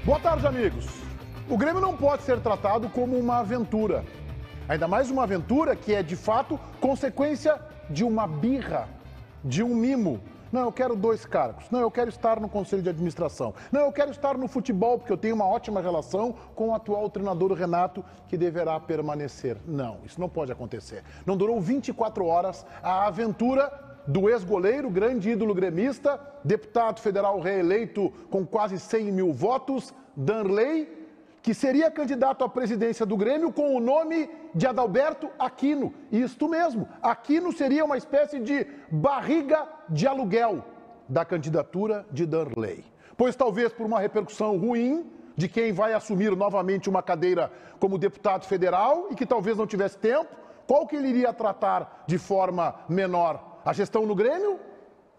Boa tarde, amigos. O Grêmio não pode ser tratado como uma aventura. Ainda mais uma aventura que é, de fato, consequência de uma birra, de um mimo. Não, eu quero 2 cargos. Não, eu quero estar no Conselho de Administração. Não, eu quero estar no futebol, porque eu tenho uma ótima relação com o atual treinador Renato, que deverá permanecer. Não, isso não pode acontecer. Não durou 24 horas a aventura do ex-goleiro, grande ídolo gremista, deputado federal reeleito com quase 100 mil votos, Danley, que seria candidato à presidência do Grêmio com o nome de Adalberto Aquino. Isto mesmo, Aquino seria uma espécie de barriga de aluguel da candidatura de Danley. Pois talvez por uma repercussão ruim de quem vai assumir novamente uma cadeira como deputado federal e que talvez não tivesse tempo, qual que ele iria tratar de forma menor? A gestão no Grêmio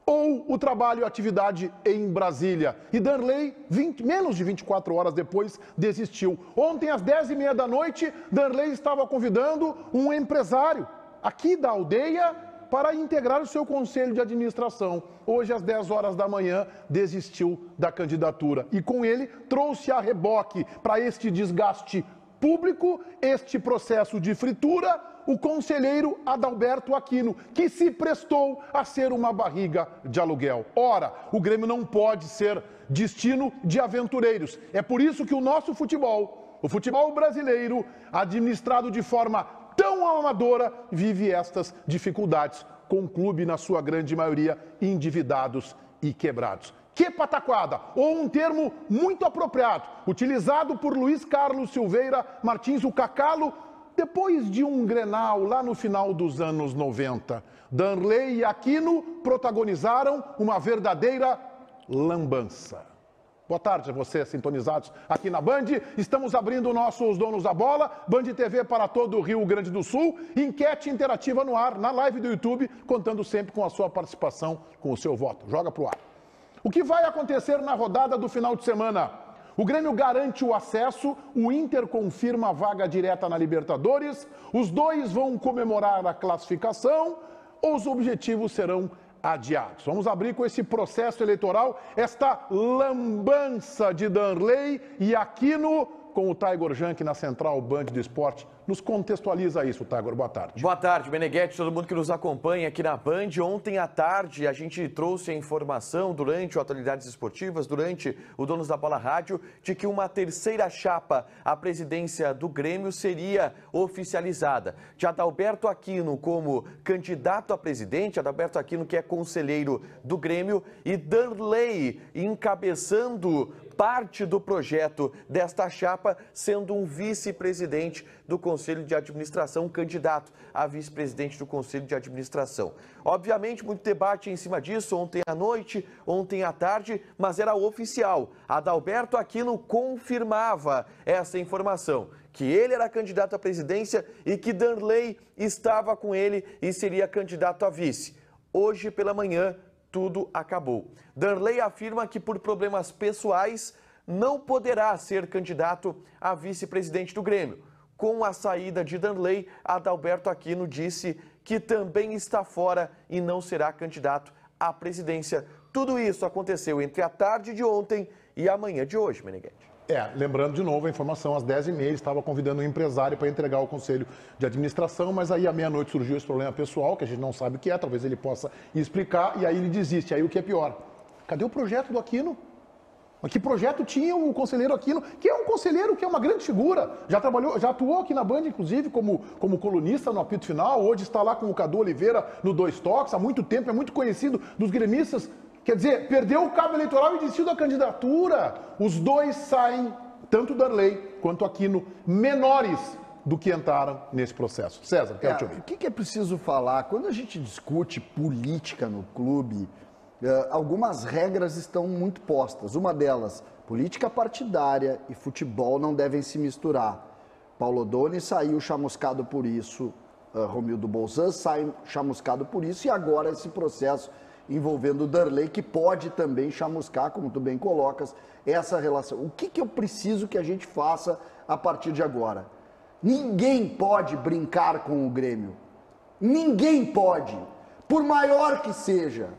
ou o trabalho e atividade em Brasília? E Danley, menos de 24 horas depois, desistiu. Ontem, às 10h30 da noite, Danley estava convidando um empresário aqui da aldeia para integrar o seu conselho de administração. Hoje, às 10 horas da manhã, desistiu da candidatura. E com ele, trouxe a reboque para este desgaste público, este processo de fritura, o conselheiro Adalberto Aquino, que se prestou a ser uma barriga de aluguel. Ora, o Grêmio não pode ser destino de aventureiros. É por isso que o nosso futebol, o futebol brasileiro, administrado de forma tão amadora, vive estas dificuldades, com o clube, na sua grande maioria, endividados e quebrados. Que pataquada, ou um termo muito apropriado, utilizado por Luiz Carlos Silveira Martins, o Cacalo, depois de um Grenal lá no final dos anos 90. Danley e Aquino protagonizaram uma verdadeira lambança. Boa tarde a vocês sintonizados aqui na Band. Estamos abrindo nossos Donos da Bola, Band TV para todo o Rio Grande do Sul. Enquete interativa no ar, na live do YouTube, contando sempre com a sua participação, com o seu voto. Joga pro ar. O que vai acontecer na rodada do final de semana? O Grêmio garante o acesso, o Inter confirma a vaga direta na Libertadores, os dois vão comemorar a classificação ou os objetivos serão adiados? Vamos abrir com esse processo eleitoral, esta lambança de Danley e Aquino, com o Taigor Jank na Central Band do Esporte. Nos contextualiza isso, Taigor. Boa tarde. Boa tarde, Meneghetti, todo mundo que nos acompanha aqui na Band. Ontem à tarde a gente trouxe a informação durante o Atualidades Esportivas, durante o Donos da Bola Rádio, de que uma terceira chapa à presidência do Grêmio seria oficializada. De Adalberto Aquino como candidato a presidente, Adalberto Aquino que é conselheiro do Grêmio, e Danley encabeçando parte do projeto desta chapa, sendo um vice-presidente do Conselho de Administração, candidato a vice-presidente do Conselho de Administração. Obviamente, muito debate em cima disso ontem à noite, ontem à tarde, mas era oficial. Adalberto Aquino confirmava essa informação, que ele era candidato à presidência e que Danley estava com ele e seria candidato a vice. Hoje pela manhã, tudo acabou. Danley afirma que por problemas pessoais não poderá ser candidato a vice-presidente do Grêmio. Com a saída de Danley, Adalberto Aquino disse que também está fora e não será candidato à presidência. Tudo isso aconteceu entre a tarde de ontem e a manhã de hoje, Meneghetti. Lembrando de novo a informação, às 10h30 ele estava convidando um empresário para entregar o Conselho de Administração, mas aí à meia-noite surgiu esse problema pessoal, que a gente não sabe o que é, talvez ele possa explicar, e aí ele desiste. Aí o que é pior? Cadê o projeto do Aquino? Que projeto tinha o conselheiro Aquino, que é um conselheiro que é uma grande figura, já trabalhou, já atuou aqui na Band, inclusive, como colunista no apito final, hoje está lá com o Cadu Oliveira no Dois Toques, há muito tempo, é muito conhecido dos gremistas. Quer dizer, perdeu o cabo eleitoral e desistiu da candidatura. Os dois saem, tanto Danley quanto Aquino, menores do que entraram nesse processo. César, quero te ouvir. O que é preciso falar? Quando a gente discute política no clube, algumas regras estão muito postas. Uma delas, política partidária e futebol não devem se misturar. Paulo Odoni saiu chamuscado por isso, Romildo Bolzan sai chamuscado por isso, e agora esse processo envolvendo o Danley, que pode também chamuscar, como tu bem colocas, essa relação. O que eu preciso que a gente faça a partir de agora? Ninguém pode brincar com o Grêmio. Ninguém pode. Por maior que seja,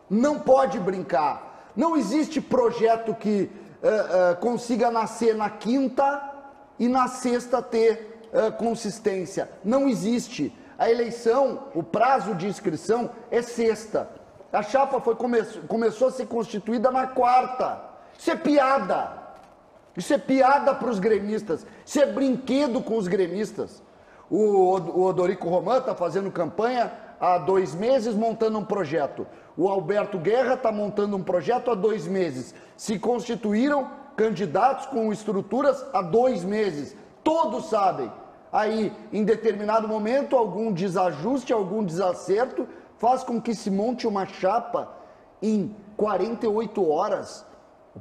não pode brincar. Não existe projeto que consiga nascer na quinta e na sexta ter consistência. Não existe. A eleição, o prazo de inscrição é sexta. A chapa começou a ser constituída na quarta. Isso é piada. Isso é piada para os gremistas. Isso é brinquedo com os gremistas. O Odorico Roman está fazendo campanha há 2 meses montando um projeto. O Alberto Guerra está montando um projeto há 2 meses. Se constituíram candidatos com estruturas há 2 meses. Todos sabem. Aí, em determinado momento, algum desajuste, algum desacerto, faz com que se monte uma chapa em 48 horas.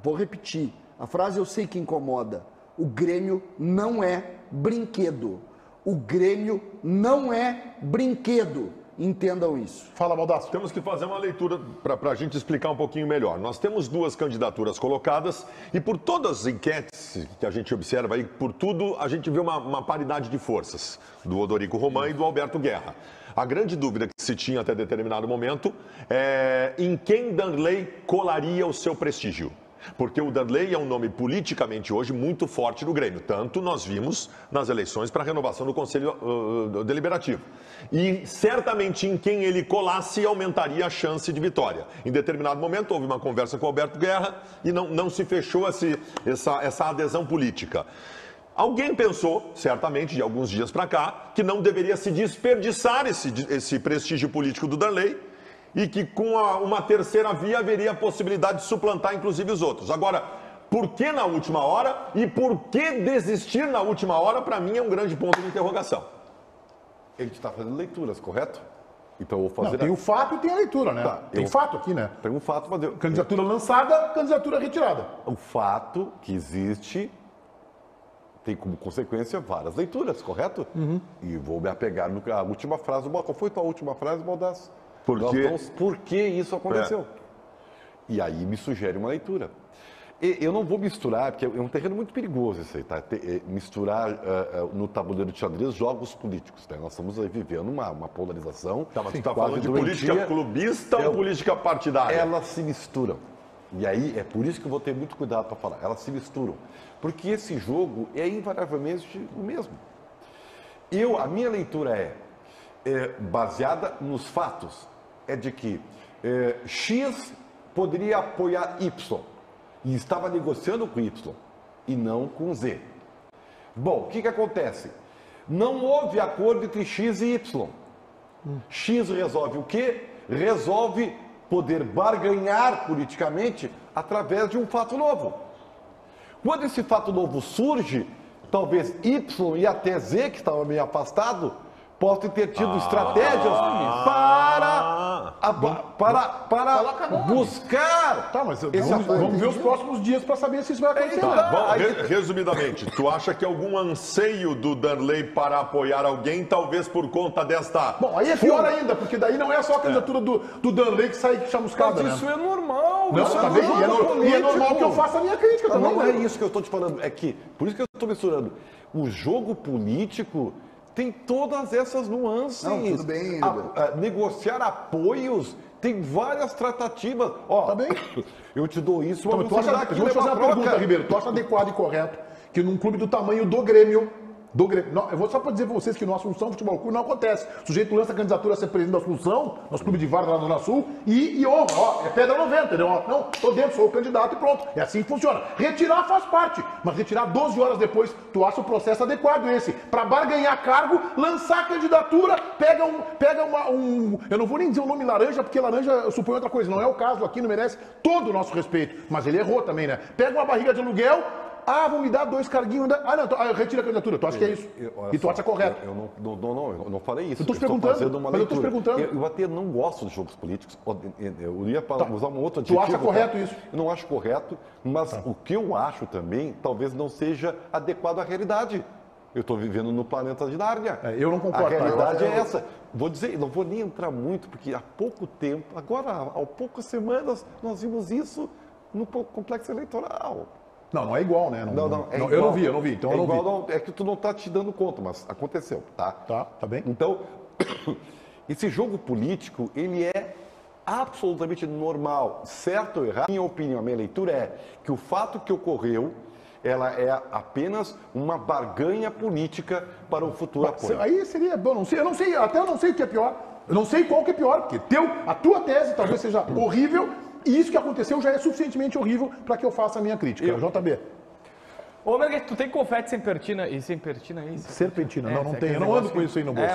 Vou repetir, a frase eu sei que incomoda. O Grêmio não é brinquedo. O Grêmio não é brinquedo. Entendam isso. Fala, Baldasso. Temos que fazer uma leitura para a gente explicar um pouquinho melhor. Nós temos 2 candidaturas colocadas e por todas as enquetes que a gente observa aí, por tudo, a gente vê uma paridade de forças do Odorico Roman e do Alberto Guerra. A grande dúvida que se tinha até determinado momento é em quem Danley colaria o seu prestígio. Porque o Danley é um nome politicamente hoje muito forte no Grêmio. Tanto nós vimos nas eleições para a renovação do Conselho Deliberativo. E certamente em quem ele colasse aumentaria a chance de vitória. Em determinado momento houve uma conversa com o Alberto Guerra e não se fechou essa adesão política. Alguém pensou, certamente, de alguns dias para cá, que não deveria se desperdiçar esse prestígio político do Danley e que com uma terceira via haveria a possibilidade de suplantar, inclusive, os outros. Agora, por que na última hora e por que desistir na última hora, para mim, é um grande ponto de interrogação. Ele está fazendo leituras, correto? Então eu vou fazer... Não, tem o fato e tem a leitura, né? Tá, tem fato aqui, né? Tem um fato, mas Candidatura lançada, candidatura retirada. o fato que existe tem como consequência várias leituras, correto? E vou me apegar à última frase. Qual foi a tua última frase, Baldasso? Por que isso aconteceu? E aí me sugere uma leitura. Eu não vou misturar, porque é um terreno muito perigoso isso aí, tá? Misturar no tabuleiro de xadrez jogos políticos, né? Nós estamos aí vivendo uma polarização. Tá, mas tu está falando de política clubista ou política partidária? Elas se misturam. E aí é por isso que eu vou ter muito cuidado para falar. Elas se misturam. Porque esse jogo é invariavelmente o mesmo. A minha leitura é baseada nos fatos. É de que X poderia apoiar Y e estava negociando com Y e não com Z. Bom, o que acontece? Não houve acordo entre X e Y. X resolve o quê? Resolve poder barganhar politicamente através de um fato novo. Quando esse fato novo surge, talvez Y e até Z, que estava meio afastado, possam ter tido estratégias para buscar. Tá, mas vamos ver os próximos dias para saber se isso vai acontecer. Bom, resumidamente, tu acha que algum anseio do Danley para apoiar alguém, talvez por conta desta... Bom, aí é pior ainda, porque daí não é só a candidatura do Danley que sai chamuscada, né? Isso é normal. Não, tá bem? E é normal que eu faça a minha crítica também. Não é isso que eu estou te falando. É que, por isso que eu estou misturando. O jogo político tem todas essas nuances. Não, tudo bem, negociar apoios, tem várias tratativas. Ó, tá bem. Eu te dou isso, Então, deixa eu te fazer uma pergunta, Ribeiro. Tu acha adequado e correto que num clube do tamanho do Grêmio... Não, eu vou só para dizer para vocês que no Assunção Futebol Clube não acontece. O sujeito lança a candidatura a ser presidente da Assunção, nosso clube de Várzea lá do Zona Sul, e honra, ó, é pedra 90, entendeu? Não, tô dentro, sou o candidato e pronto. É assim que funciona. Retirar faz parte, mas retirar 12 horas depois, tu acha o processo adequado esse. Para barganhar cargo, lançar a candidatura, pega eu não vou nem dizer o nome laranja, porque laranja eu suponho outra coisa, não é o caso aqui, não merece todo o nosso respeito, mas ele errou também, né? Pega uma barriga de aluguel, vão me dar 2 carguinhos. Não, retira a candidatura. Tu acha que é isso? E tu acha correto? Eu não falei isso. Eu estou te perguntando. Mas eu estou te perguntando. Eu até não gosto de jogos políticos. Eu ia usar um outro adjetivo. Tu acha correto isso? Eu não acho correto, mas o que eu acho também talvez não seja adequado à realidade. Eu estou vivendo no planeta de Nárnia. Eu não concordo. A realidade é essa. Vou dizer, não vou nem entrar muito, porque há pouco tempo, agora há poucas semanas, nós vimos isso no complexo eleitoral. Não é igual, né? Igual. Eu não vi, então eu não vi. Não, é que tu não tá te dando conta, mas aconteceu, tá? Tá bem. Então, esse jogo político, ele é absolutamente normal, certo ou errado. Minha opinião, a minha leitura é que o fato que ocorreu, ela é apenas uma barganha política para o futuro apoio. Aí seria, eu não sei, até eu não sei o que é pior. Eu não sei qual que é pior, porque a tua tese talvez seja horrível, e isso que aconteceu já é suficientemente horrível para que eu faça a minha crítica. JB. Ô, Meneghetti, tu tem confete serpentina e serpentina é isso? Serpentina, não tem. Eu não ando com isso aí no bolso.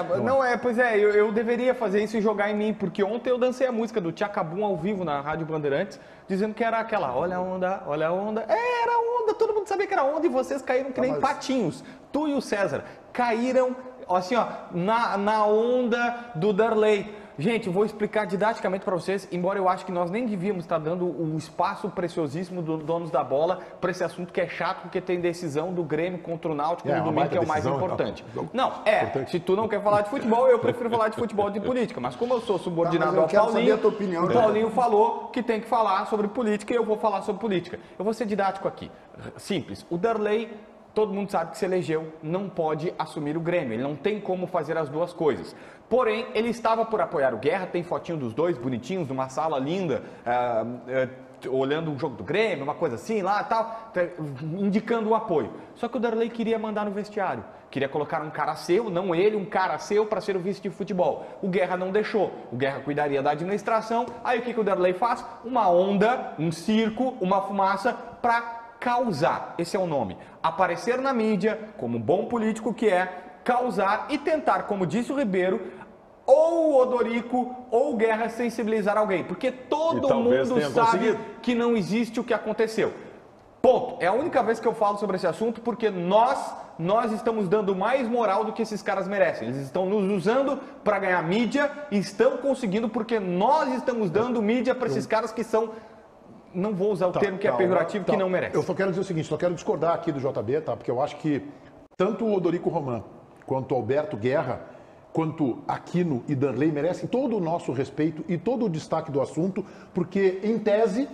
Eu deveria fazer isso e jogar em mim, porque ontem eu dancei a música do Tchacabum ao vivo na Rádio Bandeirantes, dizendo que era aquela, olha a onda, olha a onda. Era onda, todo mundo sabia que era onda e vocês caíram que nem patinhos. Tu e o César caíram, assim, ó, na onda do Darley. Gente, eu vou explicar didaticamente para vocês, embora eu acho que nós nem devíamos estar dando o espaço preciosíssimo dos donos da bola para esse assunto que é chato, porque tem decisão do Grêmio contra o Náutico no domingo, que é o mais importante. Se tu não quer falar de futebol, eu prefiro falar de futebol e de política, mas como eu sou subordinado ao Paulinho, o Paulinho falou que tem que falar sobre política e eu vou falar sobre política. Eu vou ser didático aqui, simples. O Darley, todo mundo sabe que se elegeu, não pode assumir o Grêmio, ele não tem como fazer as duas coisas. Porém, ele estava por apoiar o Guerra, tem fotinho dos dois, bonitinhos, numa sala linda, olhando um jogo do Grêmio, uma coisa assim lá, tal, indicando o apoio. Só que o Darley queria mandar no vestiário, queria colocar um cara seu, não ele, um cara seu para ser o vice de futebol. O Guerra não deixou, o Guerra cuidaria da administração, aí o que o Darley faz? Uma onda, um circo, uma fumaça para causar, esse é o nome, aparecer na mídia, como um bom político que é, causar e tentar, como disse o Ribeiro, ou o Odorico ou o Guerra sensibilizar alguém, porque todo mundo sabe que não existe o que aconteceu. Ponto. É a única vez que eu falo sobre esse assunto, porque nós estamos dando mais moral do que esses caras merecem. Eles estão nos usando para ganhar mídia e estão conseguindo porque nós estamos dando mídia para esses caras que são... Não vou usar o termo que é pejorativo, que não merece. Eu só quero dizer o seguinte, só quero discordar aqui do JB, tá? Porque eu acho que tanto o Odorico Roman, quanto o Alberto Guerra, quanto Aquino e Darley merecem todo o nosso respeito e todo o destaque do assunto, porque, em tese,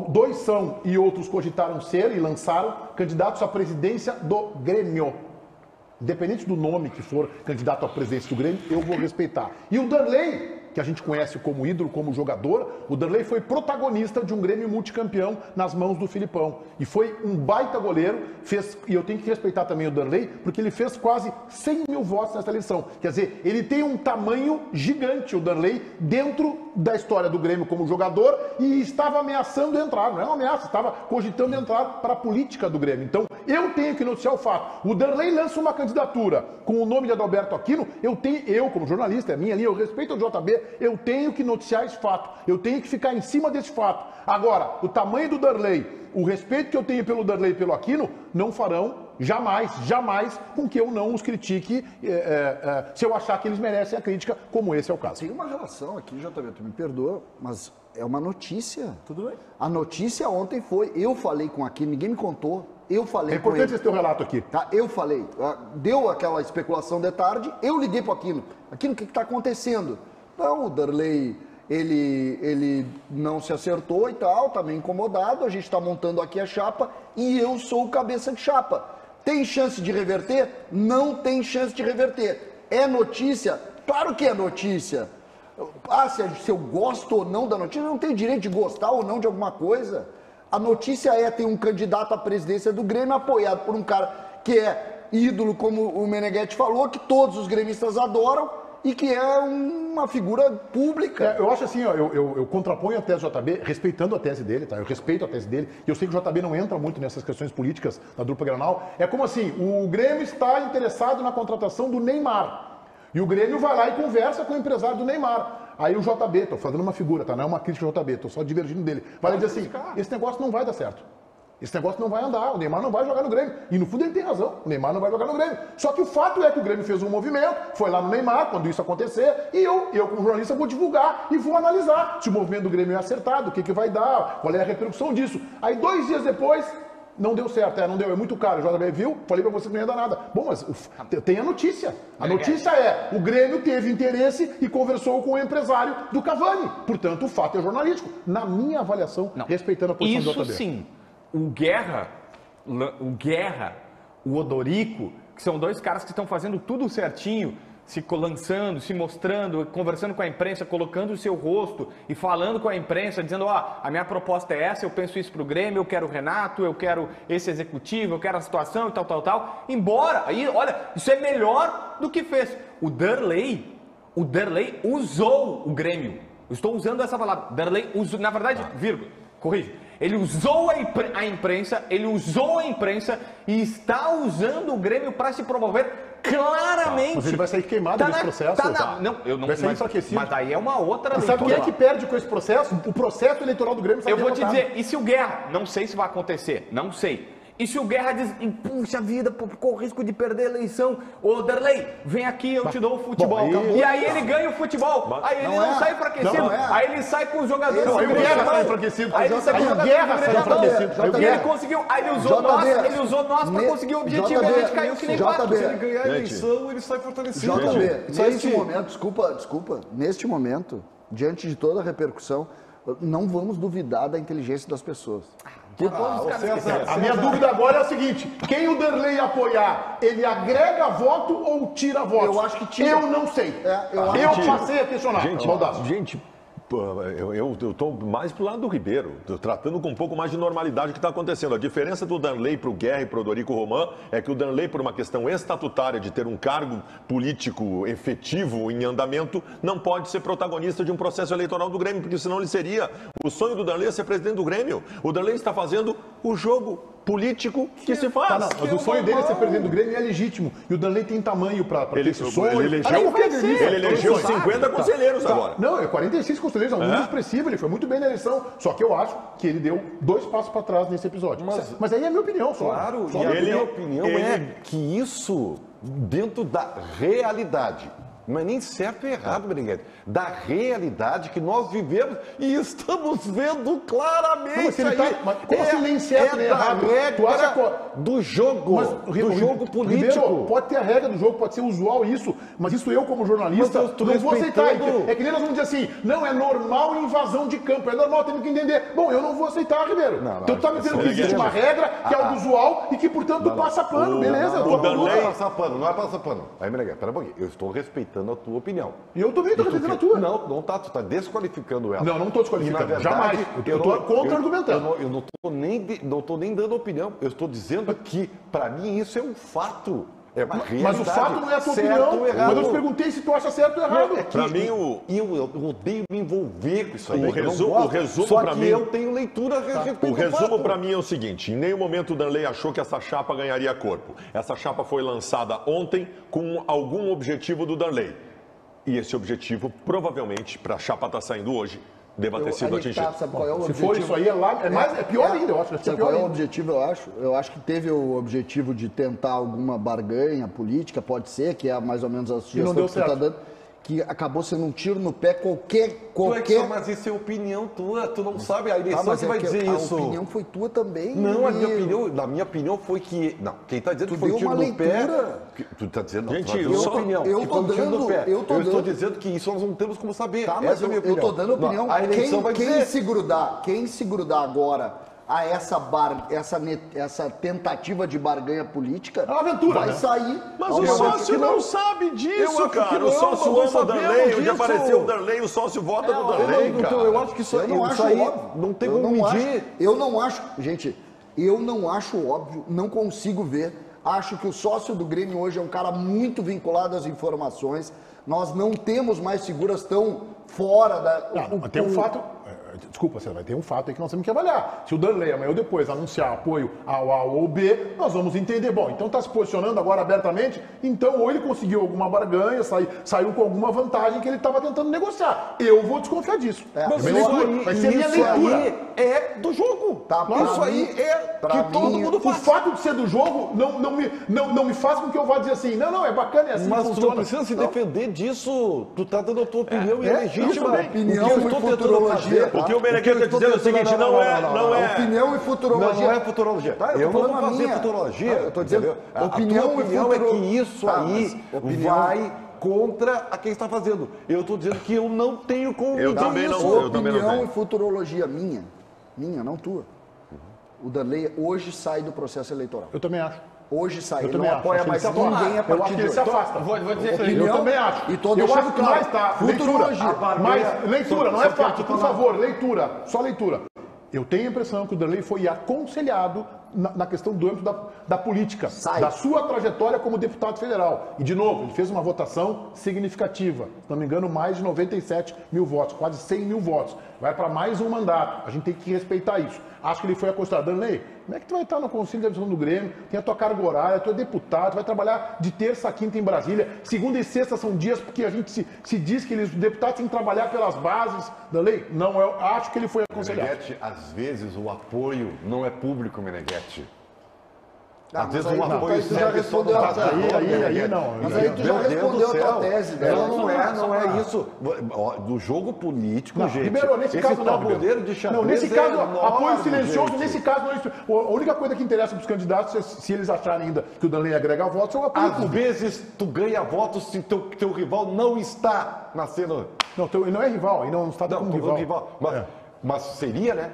dois são e outros cogitaram ser e lançaram candidatos à presidência do Grêmio. Independente do nome que for candidato à presidência do Grêmio, eu vou respeitar. E o Darley, que a gente conhece como ídolo, como jogador, o Darley foi protagonista de um Grêmio multicampeão nas mãos do Filipão. E foi um baita goleiro, e eu tenho que respeitar também o Darley, porque ele fez quase 100 mil votos nessa eleição. Quer dizer, ele tem um tamanho gigante, o Darley, dentro da história do Grêmio como jogador, e estava ameaçando entrar, não é uma ameaça, estava cogitando entrar para a política do Grêmio. Então, eu tenho que noticiar o fato. O Darley lança uma candidatura com o nome de Adalberto Aquino, eu como jornalista, é minha linha, eu respeito o JB, eu tenho que noticiar esse fato, eu tenho que ficar em cima desse fato. Agora, o tamanho do Darley, o respeito que eu tenho pelo Darley e pelo Aquino, não farão jamais com que eu não os critique se eu achar que eles merecem a crítica, como esse é o caso. Tem uma relação aqui, JB, tu me perdoa, mas é uma notícia. Tudo bem. A notícia ontem foi, eu falei com o Aquino, ninguém me contou, eu falei com ele. É importante esse teu relato aqui. Tá, eu falei, deu aquela especulação de tarde, eu liguei pro Aquino. Aquino, o que está acontecendo? Não, o Darley, ele não se acertou e tal, tá meio incomodado, a gente está montando aqui a chapa e eu sou o cabeça de chapa. Tem chance de reverter? Não tem chance de reverter. É notícia? Claro que é notícia. Se eu gosto ou não da notícia, eu não tenho direito de gostar ou não de alguma coisa. A notícia é ter um candidato à presidência do Grêmio apoiado por um cara que é ídolo, como o Meneghetti falou, que todos os gremistas adoram, e que é uma figura pública. Eu acho assim, ó, eu contraponho a tese do JB, respeitando a tese dele, tá? Eu respeito a tese dele, e eu sei que o JB não entra muito nessas questões políticas da dupla Granal. É como assim, o Grêmio está interessado na contratação do Neymar, e o Grêmio vai lá e conversa com o empresário do Neymar. Aí o JB, tô fazendo uma figura, tá? Não é uma crítica ao JB, tô só divergindo dele. Vai dizer assim, esse negócio não vai dar certo. Esse negócio não vai andar, o Neymar não vai jogar no Grêmio. E no fundo ele tem razão, o Neymar não vai jogar no Grêmio. Só que o fato é que o Grêmio fez um movimento, foi lá no Neymar, quando isso acontecer, e eu como jornalista vou divulgar e vou analisar se o movimento do Grêmio é acertado, o que vai dar, qual é a repercussão disso. Aí 2 dias depois, não deu certo, não deu, é muito caro. O JB viu, falei pra você que não ia dar nada. Bom, mas tem a notícia. A notícia é, o Grêmio teve interesse e conversou com o empresário do Cavani. Portanto, o fato é jornalístico. Na minha avaliação, respeitando a posição do JB. Isso sim. O Guerra, o Odorico, que são 2 caras que estão fazendo tudo certinho, se lançando, se mostrando, conversando com a imprensa, colocando o seu rosto e falando com a imprensa, dizendo, a minha proposta é essa, eu penso isso pro Grêmio, eu quero o Renato, eu quero esse executivo, eu quero a situação e tal. Embora, aí, olha, isso é melhor do que fez. O Derlei usou o Grêmio. Eu estou usando essa palavra. Derlei usou, na verdade, vírgula, corrige. Ele usou a imprensa, e está usando o Grêmio para se promover claramente. Mas ele vai sair queimado desse processo. Não, eu não vai sair mas, enfraquecido. mas daí é uma outra Mas leitura. sabe quem é que perde com esse processo? O processo eleitoral do Grêmio sai Eu vou te derrotado. dizer, e se o Guerra, não sei se vai acontecer, não sei. E se o Guerra diz, puxa vida, corre o risco de perder a eleição. Ô, Derlei, vem aqui, eu te dou o futebol. Bom, e aí ele ganha o futebol. Aí ele não sai enfraquecido. Aí ele sai com os jogadores. Aí o Guerra sai enfraquecido. Aí ele sai com os o jogadores. Guerra sai enfraquecido. E ele conseguiu. Aí ele usou nós para conseguir o objetivo. E a gente caiu que nem pato. Se ele ganhar a eleição, ele sai fortalecido. JB, neste momento, desculpa, neste momento, diante de toda a repercussão, não vamos duvidar da inteligência das pessoas. A minha dúvida agora é a seguinte: quem o Derlei apoiar, ele agrega voto ou tira voto? Eu acho que tira. Eu não sei. Eu passei a questionar. Gente, eu estou mais pro lado do Ribeiro, tratando com um pouco mais de normalidade o que está acontecendo. A diferença do Danley para o Guerra e para o Dorico Roman é que o Danley, por uma questão estatutária de ter um cargo político efetivo em andamento, não pode ser protagonista de um processo eleitoral do Grêmio, porque senão ele seria. O sonho do Danley é ser presidente do Grêmio. O Danley está fazendo o jogo político que se faz. Mas o sonho dele é ser presidente do Grêmio e é legítimo. E o Danley tem tamanho para ter esse sonho. Ele elegeu 50 conselheiros agora. Não, 46 conselheiros, é um número expressivo. Ele foi muito bem na eleição. Só que eu acho que ele deu 2 passos para trás nesse episódio. Mas aí é a minha opinião só. Claro, só e a minha opinião é que isso, dentro da realidade, não é nem certo e errado, Meneghete, da realidade que nós vivemos e estamos vendo claramente. Mas como assim nem certo nem errado? Tu acha do jogo, do jogo político. Ribeiro, pode ter a regra do jogo, pode ser usual isso, mas isso eu como jornalista não vou aceitar. É que nem nós vamos dizer assim, não é normal invasão de campo, é normal, temos que entender. Bom, eu não vou aceitar, Ribeiro. Então tu tá me dizendo que existe uma regra, que é algo usual e que, portanto, tu passa pano, beleza? Não é passar pano, não é passar pano. Aí, Meneghete, pera um pouquinho, eu estou respeitando a tua opinião. E eu também estou respeitando a tua. Não tá, tu tá desqualificando ela. Não estou desqualificando, Verdade, jamais. Eu estou contra-argumentando. Eu não tô nem dando opinião, eu estou dizendo que, para mim, isso é um fato. É uma realidade. Mas o fato não é a tua certo opinião. Ou errado. Mas eu te perguntei se tu acha certo ou errado. Para mim, eu odeio me envolver com isso aí. O resumo só para que mim. eu tenho leitura. O resumo para mim é o seguinte: em nenhum momento o Danley achou que essa chapa ganharia corpo. Essa chapa foi lançada ontem com algum objetivo do Danley. E esse objetivo, provavelmente, para a chapa estar saindo hoje, deva ter sido atingido. Sabe qual é o Se objetivo? for isso aí, é pior ainda, eu acho. Sabe qual é o objetivo, eu acho? Eu acho que teve o objetivo de tentar alguma barganha política, pode ser, que é mais ou menos a sugestão que você está dando, que acabou sendo um tiro no pé qualquer... Mas isso é opinião tua, tu não sabe, a eleição que vai dizer isso. A opinião foi tua também. Não, na minha opinião foi que... Não, quem está dizendo que foi tiro no pé... Tu está dizendo, não, gente, opinião. Eu estou dizendo que isso nós não temos como saber. Tá, mas eu estou dando opinião. A eleição vai dizer... Quem se grudar agora a essa tentativa de barganha política, é uma aventura, vai sair. Mas o sócio não sabe disso, cara. O sócio ama o Danley, onde apareceu o Danley, o sócio vota no Danley, cara. Eu acho que isso aí não tem como medir. Eu não acho, gente, eu não acho óbvio, não consigo ver. Acho que o sócio do Grêmio hoje é um cara muito vinculado às informações. Nós não temos mais figuras tão fora da... Tem um fato... Desculpa, você vai ter um fato aí que nós temos que avaliar. Se o Danley amanhã ou depois anunciar apoio ao A ou B, nós vamos entender. Bom, então está se posicionando agora abertamente, então ou ele conseguiu alguma barganha, saiu com alguma vantagem que ele estava tentando negociar. Eu vou desconfiar disso. Mas vai ser minha leitura. Aí é do jogo. Tá, isso aí é que todo mundo faz. O fato de ser do jogo não me faz com que eu vá dizer assim, não, é bacana, é assim mas que tu funciona. não precisa se defender disso. Tu tá dando a tua opinião e é legítima. Opinião eu e estou tentando futurologia. fazer. O que o Meneghete está dizendo é o seguinte, não é... Opinião e futurologia. Não é futurologia. Tá, eu não vou falando a fazer minha. futurologia. Eu tô dizendo, Opinião é que isso aí opinião... vai contra a quem está fazendo. Eu estou dizendo que eu não tenho como Eu também isso. não. Eu também não Opinião tenho. e futurologia minha, não tua. O Danley hoje sai do processo eleitoral. Eu também acho. Hoje sai. Eu Ele também não acho. apoia Acho que mais ele se ninguém afasta. a Eu acho partir que de ele se hoje. afasta. Vou dizer isso. Opinião, Eu também acho. E tô eu deixando acho que claro. mais tá. Futurologia. Leitura. Mas leitura, não é fato. Por favor, leitura. Só leitura. Eu tenho a impressão que o Danley foi aconselhado na questão do âmbito da política, da sua trajetória como deputado federal. E, de novo, ele fez uma votação significativa. Se não me engano, mais de 97 mil votos, quase 100 mil votos. Vai para mais um mandato. A gente tem que respeitar isso. Acho que ele foi aconselhado. Danley, como é que tu vai estar no Conselho de Administração do Grêmio? Tem a tua carga horária, tu é deputado, tu vai trabalhar de terça a quinta em Brasília. Segunda e sexta são dias porque a gente se diz que os deputados têm que trabalhar pelas bases. Danley, não, eu acho que ele foi aconselhado. Meneghetti, às vezes o apoio não é público, Meneghetti. Às Mas vezes aí um tu apoio já serve só no respondeu a bastidor, tua aí não. Mas aí tu já Meu Deus respondeu do a tua céu. tese, né? Não é isso. Ó, do jogo político, Não, gente. Ribeiro, nesse esse caso não, tabuleiro Ribeiro. de xadrez Não, nesse caso, é apoio enorme, silencioso, gente. nesse caso não é isso. A única coisa que interessa para os candidatos, se eles acharem ainda que o Danley agrega votos, é o apoio Às público. vezes tu ganha votos se teu rival não está na cena. Não, ele não é rival, ele não está Não, como tô falando rival. rival. Mas seria, né?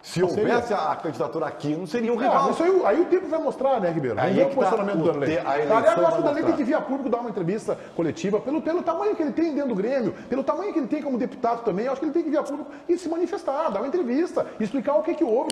Se Mas seria. houvesse a candidatura aqui, não seria um Ah, rival. isso aí o tempo vai mostrar, né, Ribeiro? Vamos Aí ver é o que posicionamento tá, do Danley. a eleição Aliás, eu acho que o vai Danley tem mostrar. que vir a público dar uma entrevista coletiva, pelo tamanho que ele tem dentro do Grêmio, pelo tamanho que ele tem como deputado também, eu acho que ele tem que vir a público e se manifestar, dar uma entrevista, explicar o que houve,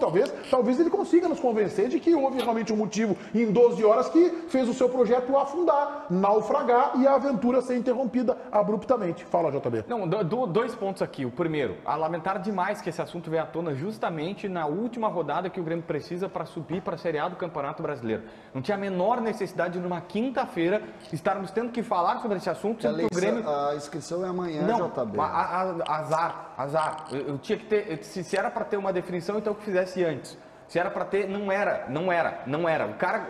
talvez ele consiga nos convencer de que houve realmente um motivo em 12 horas que fez o seu projeto afundar, naufragar e a aventura ser interrompida abruptamente. Fala, JB. Não, dois pontos aqui. O primeiro, a lamentar demais que esse assunto veio à tona justamente na última rodada que o Grêmio precisa para subir para a Série A do Campeonato Brasileiro. Não tinha a menor necessidade de, numa quinta-feira, estarmos tendo que falar sobre esse assunto, sendo que o Grêmio... A inscrição é amanhã, Não, JB. azar. Eu tinha que ter... Se era para ter uma definição, então que fizesse antes. Se era para ter, não era.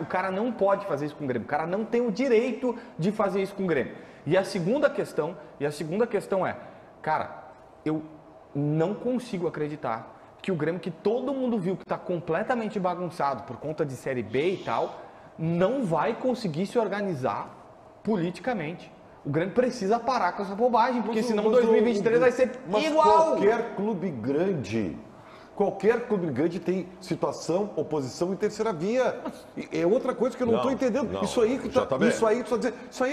O cara não pode fazer isso com o Grêmio. O cara não tem o direito de fazer isso com o Grêmio. E a segunda questão é, cara, eu não consigo acreditar que o Grêmio, que todo mundo viu que está completamente bagunçado por conta de Série B e tal, não vai conseguir se organizar politicamente. O Grêmio precisa parar com essa bobagem, porque senão 2023 vai ser igual. Qualquer clube grande tem situação, oposição e terceira via. É outra coisa que eu não estou entendendo. não. Isso aí, JB. isso aí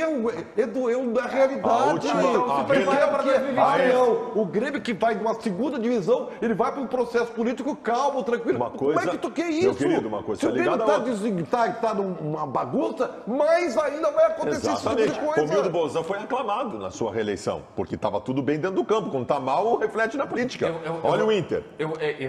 é da realidade. Então se prepara para 2023. O Grêmio que vai de uma segunda divisão, ele vai para um processo político calmo, tranquilo. Uma Como é coisa- que tu quer meu isso? querido, uma coisa Se o Grêmio ligada à está numa bagunça, mais ainda vai acontecer esse tipo Exatamente. de O coisa. Romildo Bolzan foi aclamado na sua reeleição, porque estava tudo bem dentro do campo. Quando está mal, reflete na política. Olha o Inter.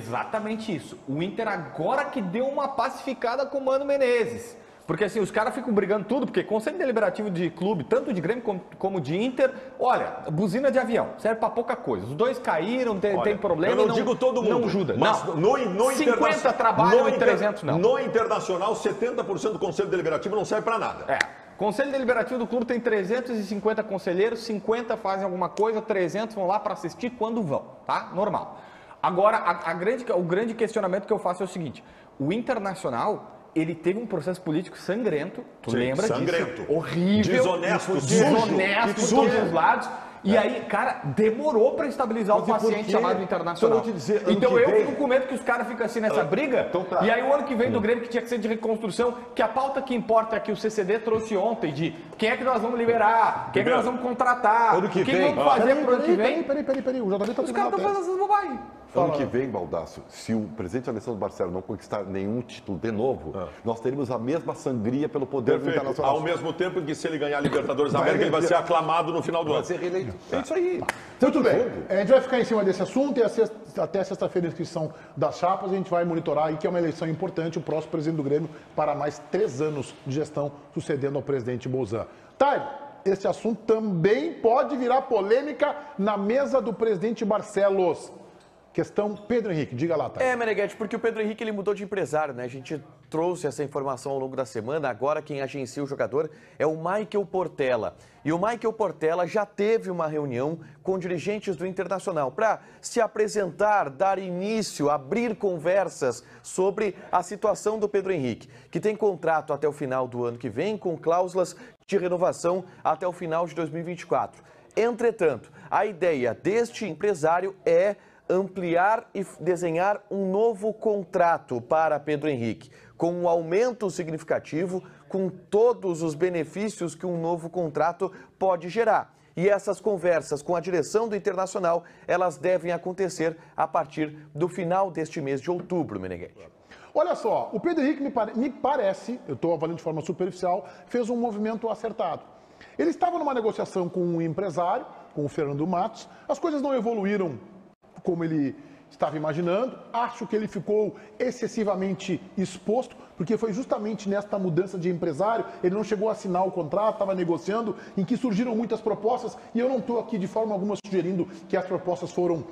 Exatamente isso. O Inter agora que deu uma pacificada com o Mano Menezes. Porque assim, os caras ficam brigando tudo, porque Conselho Deliberativo de clube, tanto de Grêmio como de Inter, olha, buzina de avião, serve pra pouca coisa. Os dois caíram, tem problema. Eu não digo todo mundo. Não ajuda. Mas não. no 50 trabalham e 300 não. No Internacional, 70% do Conselho Deliberativo não serve para nada. Conselho Deliberativo do clube tem 350 conselheiros, 50 fazem alguma coisa, 300 vão lá para assistir quando vão, tá? Normal. Agora, o grande questionamento que eu faço é o seguinte, o Internacional, ele teve um processo político sangrento, tu lembra sangrento. disso? Horrível, Desonesto, desonesto por sujo. todos os lados. E aí, cara, demorou para estabilizar o Mas e por paciente quê? chamado Internacional. Então, eu vou te dizer, ano Então que eu vem- fico com medo que os caras ficam assim nessa briga. então tá. E aí o ano que vem do Grêmio, que tinha que ser de reconstrução, que a pauta que importa é que o CCD trouxe ontem, de quem é que nós vamos liberar, quem é que nós vamos contratar, Ano que o que vem. vamos fazer pro ano que vem. Peraí. O JB tá Os caras estão fazendo essas bobagens. Ano que vem, Baldasso, se o presidente Alessandro Barcelos não conquistar nenhum título de novo, nós teremos a mesma sangria pelo poder do Perfeito. Internacional. Ao mesmo tempo que se ele ganhar a Libertadores da América, ele vai ser aclamado no final do Vai ano. ser reeleito. É isso aí. Muito bem. A gente vai ficar em cima desse assunto e até sexta-feira a inscrição das chapas a gente vai monitorar aí que é uma eleição importante, o próximo presidente do Grêmio para mais 3 anos de gestão sucedendo ao presidente Bolzan. Tá, esse assunto também pode virar polêmica na mesa do presidente Barcelos. Questão Pedro Henrique, diga lá, tá? Meneghetti, porque o Pedro Henrique ele mudou de empresário, né? A gente trouxe essa informação ao longo da semana. Agora quem agencia o jogador é o Michael Portela. E o Michael Portela já teve uma reunião com dirigentes do Internacional para se apresentar, dar início, abrir conversas sobre a situação do Pedro Henrique, que tem contrato até o final do ano que vem, com cláusulas de renovação até o final de 2024. Entretanto, a ideia deste empresário é ampliar e desenhar um novo contrato para Pedro Henrique, com um aumento significativo, com todos os benefícios que um novo contrato pode gerar. E essas conversas com a direção do Internacional, elas devem acontecer a partir do final deste mês de outubro, Meneghetti. Olha só, o Pedro Henrique me parece, eu estou avaliando de forma superficial, fez um movimento acertado. Ele estava numa negociação com um empresário, com o Fernando Matos, as coisas não evoluíram como ele estava imaginando, acho que ele ficou excessivamente exposto, porque foi justamente nesta mudança de empresário, ele não chegou a assinar o contrato, estava negociando, em que surgiram muitas propostas, e eu não estou aqui de forma alguma sugerindo que as propostas foram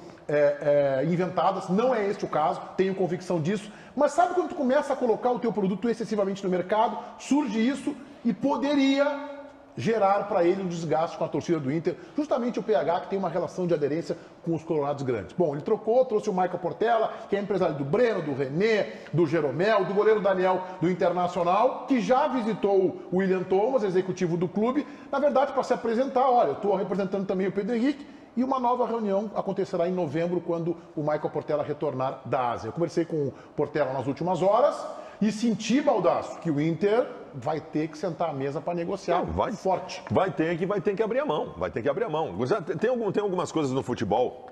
inventadas, não é este o caso, tenho convicção disso, mas sabe quando tu começa a colocar o teu produto excessivamente no mercado, surge isso e poderia gerar para ele um desgaste com a torcida do Inter, justamente o PH, que tem uma relação de aderência com os colorados grandes. Bom, ele trocou, trouxe o Michael Portela, que é empresário do Breno, do René, do Jeromel, do goleiro Daniel do Internacional, que já visitou o William Thomas, executivo do clube, na verdade para se apresentar, olha, eu estou representando também o Pedro Henrique, e uma nova reunião acontecerá em novembro, quando o Michael Portela retornar da Ásia. Eu conversei com o Portela nas últimas horas e senti, Baldasso, que o Inter vai ter que sentar à mesa para negociar forte. Vai ter que abrir a mão. Vai ter que abrir a mão. Tem algumas coisas no futebol,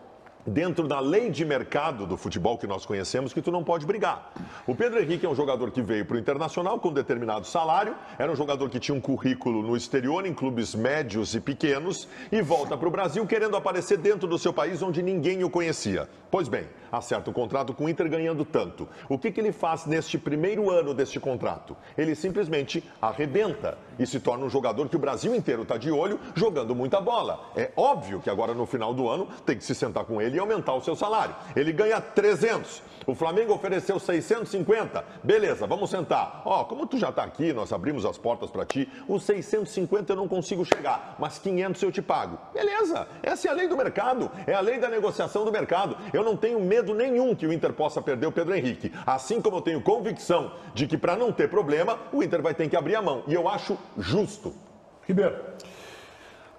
dentro da lei de mercado do futebol que nós conhecemos, que tu não pode brigar. O Pedro Henrique é um jogador que veio para o Internacional com determinado salário, era um jogador que tinha um currículo no exterior, em clubes médios e pequenos, e volta para o Brasil querendo aparecer dentro do seu país onde ninguém o conhecia. Pois bem, acerta o contrato com o Inter ganhando tanto. O que ele faz neste primeiro ano deste contrato? Ele simplesmente arrebenta e se torna um jogador que o Brasil inteiro está de olho, jogando muita bola. É óbvio que agora no final do ano tem que se sentar com ele e aumentar o seu salário. Ele ganha 300. O Flamengo ofereceu 650. Beleza, vamos sentar. Ó, como tu já está aqui, nós abrimos as portas para ti. Os 650 eu não consigo chegar, mas 500 eu te pago. Beleza, essa é a lei do mercado. É a lei da negociação do mercado. Eu não tenho medo nenhum que o Inter possa perder o Pedro Henrique. Assim como eu tenho convicção de que para não ter problema, o Inter vai ter que abrir a mão. E eu acho justo. Ribeiro.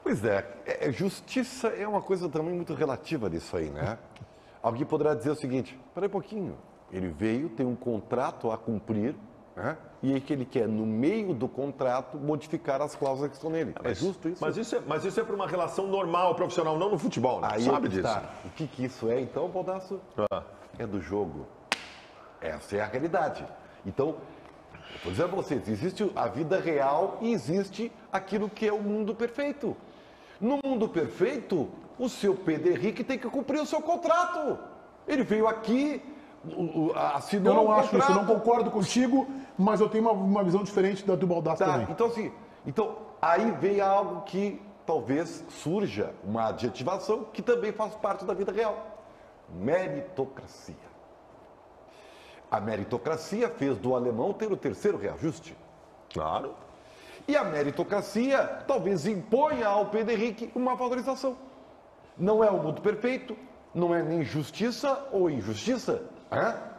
Pois é, justiça é uma coisa também muito relativa disso aí, né? Alguém poderá dizer o seguinte, espera aí um pouquinho, ele veio, tem um contrato a cumprir, né? E aí que ele quer, no meio do contrato, modificar as cláusulas que estão nele. É justo isso? Mas isso é para uma relação normal, profissional, não no futebol, né? Aí Sabe disso? Tá. O que isso é, então, Baldasso? É do jogo. Essa é a realidade. Então, eu estou dizendo para vocês, existe a vida real e existe aquilo que é o mundo perfeito. No mundo perfeito, o seu Pedro Henrique tem que cumprir o seu contrato. Ele veio aqui, assinou Eu não um acho contrato. isso, eu não concordo contigo, mas eu tenho uma visão diferente da do Baldasso também. Então assim, aí vem algo que talvez surja uma adjetivação que também faz parte da vida real. Meritocracia. A meritocracia fez do alemão ter o terceiro reajuste. Claro. E a meritocracia talvez imponha ao Pedro Henrique uma valorização. Não é o mundo perfeito, não é nem justiça ou injustiça.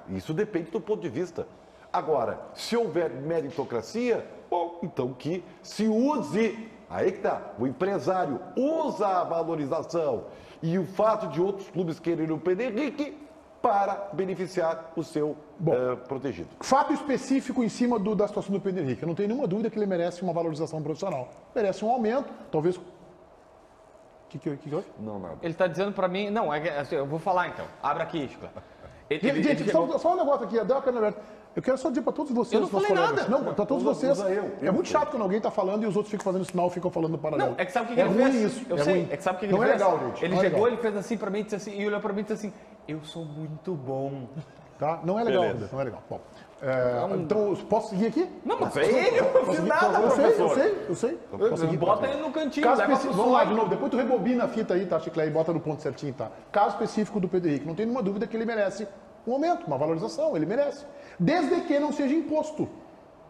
Isso depende do ponto de vista. Agora, se houver meritocracia, bom, então que se use, aí que tá, o empresário usa a valorização e o fato de outros clubes quererem o Pedro Henrique para beneficiar o seu protegido. Fato específico em cima da situação do Pedro Henrique. Eu não tenho nenhuma dúvida que ele merece uma valorização profissional. Merece um aumento, talvez... O que houve? Não, nada. Ele está dizendo para mim... Não, assim, eu vou falar então. Abre aqui, Chico. Gente, só um negócio aqui, dá uma câmera aberta. Eu quero só dizer para todos vocês, Eu não meus falei colegas. nada. Não, para todos vocês. eu É muito chato quando alguém está falando e os outros ficam fazendo sinal e ficam falando paralelo. Não, é que sabe o que é ele ruim fez? isso. Eu é sei. ruim. É que sabe o que ele não fez? É legal, gente. Ele não chegou, é legal. ele fez assim para mim, disse assim, e olhou para mim e disse assim, eu sou muito bom. Tá? Não é legal, Beleza. não é legal. Bom, então, posso seguir aqui? Não, mas é ele, eu não fiz nada, professor. Eu sei. Posso seguir? Bota ele no cantinho, Caso leva específico, pro vamos lá som. de novo, depois tu rebobina a fita aí, tá, Chiclé, e bota no ponto certinho, tá? Caso específico do Pedro Henrique, não tem nenhuma dúvida que ele merece um aumento, uma valorização, ele merece. Desde que não seja imposto.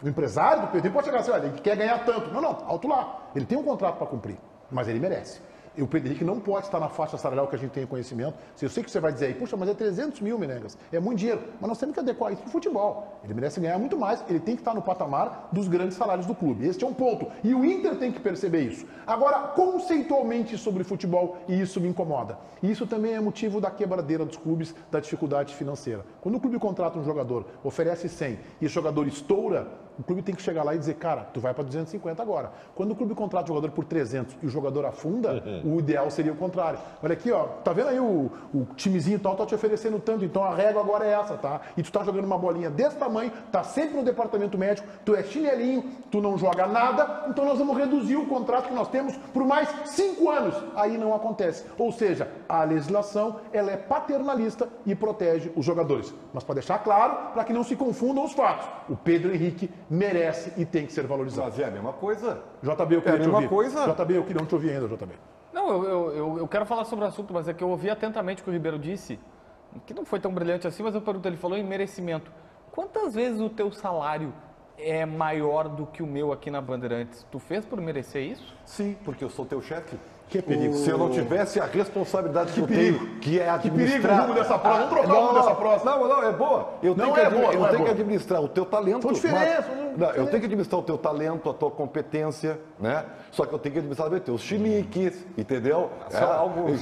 O empresário do Pedro Henrique pode chegar assim, olha, ele quer ganhar tanto. Não, alto lá. Ele tem um contrato para cumprir, mas ele merece. E o Pedro Henrique não pode estar na faixa salarial que a gente tem conhecimento. Eu sei que você vai dizer aí, puxa, mas é 300 mil, Menegas. É muito dinheiro. Mas nós temos que adequar isso para o futebol. Ele merece ganhar muito mais. Ele tem que estar no patamar dos grandes salários do clube. Este é um ponto. E o Inter tem que perceber isso. Agora, conceitualmente sobre futebol, e isso me incomoda. E isso também é motivo da quebradeira dos clubes, da dificuldade financeira. Quando o clube contrata um jogador, oferece 100 e o jogador estoura, o clube tem que chegar lá e dizer, cara, tu vai para 250 agora. Quando o clube contrata o jogador por 300 e o jogador afunda, o ideal seria o contrário. Olha aqui, ó, tá vendo aí o timezinho tal tá te oferecendo tanto, então a régua agora é essa, tá? E tu tá jogando uma bolinha desse tamanho, tá sempre no departamento médico, tu é chinelinho, tu não joga nada, então nós vamos reduzir o contrato que nós temos por mais 5 anos. Aí não acontece. Ou seja, a legislação, ela é paternalista e protege os jogadores. Mas para deixar claro, para que não se confundam os fatos, o Pedro Henrique merece e tem que ser valorizado. Mas é a mesma coisa. JB, eu queria te mesma ouvir. coisa. JB, eu queria não te ouvir ainda, JB. Não, eu quero falar sobre o assunto, mas é que eu ouvi atentamente o que o Ribeiro disse, que não foi tão brilhante assim, mas eu pergunto, ele falou em merecimento. Quantas vezes o teu salário é maior do que o meu aqui na Bandeirantes? Tu fez por merecer isso? Sim, porque eu sou teu chefe. Que perigo. Se eu não tivesse a responsabilidade que eu perigo. tenho, que é Que administrar... perigo o rumo dessa prova. Vamos trocar o rumo dessa prova. Não, é boa. Eu Não tenho que, é boa, eu não é tenho que boa. administrar o teu talento. São diferenças, Não, eu tenho que administrar o teu talento, a tua competência, né? Só que eu tenho que administrar os teus chiliques, entendeu?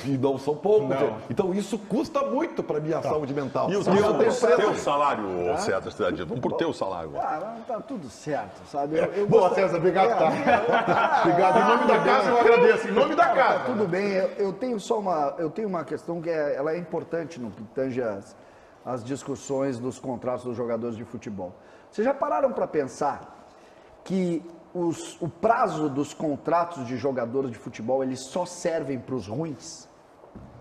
E não são poucos. Não. Então isso custa muito para minha saúde mental. E o teu salário, César Cidadinho? Vamos por teu salário. Ah, tá tudo certo, sabe? Boa, César, obrigado, tá? Obrigado. Em nome da casa, eu agradeço. Em nome da casa. Tudo bem, eu tenho uma questão que ela é importante no que tange as discussões dos contratos dos jogadores de futebol. Vocês já pararam para pensar que o prazo dos contratos de jogadores de futebol, eles só servem para os ruins?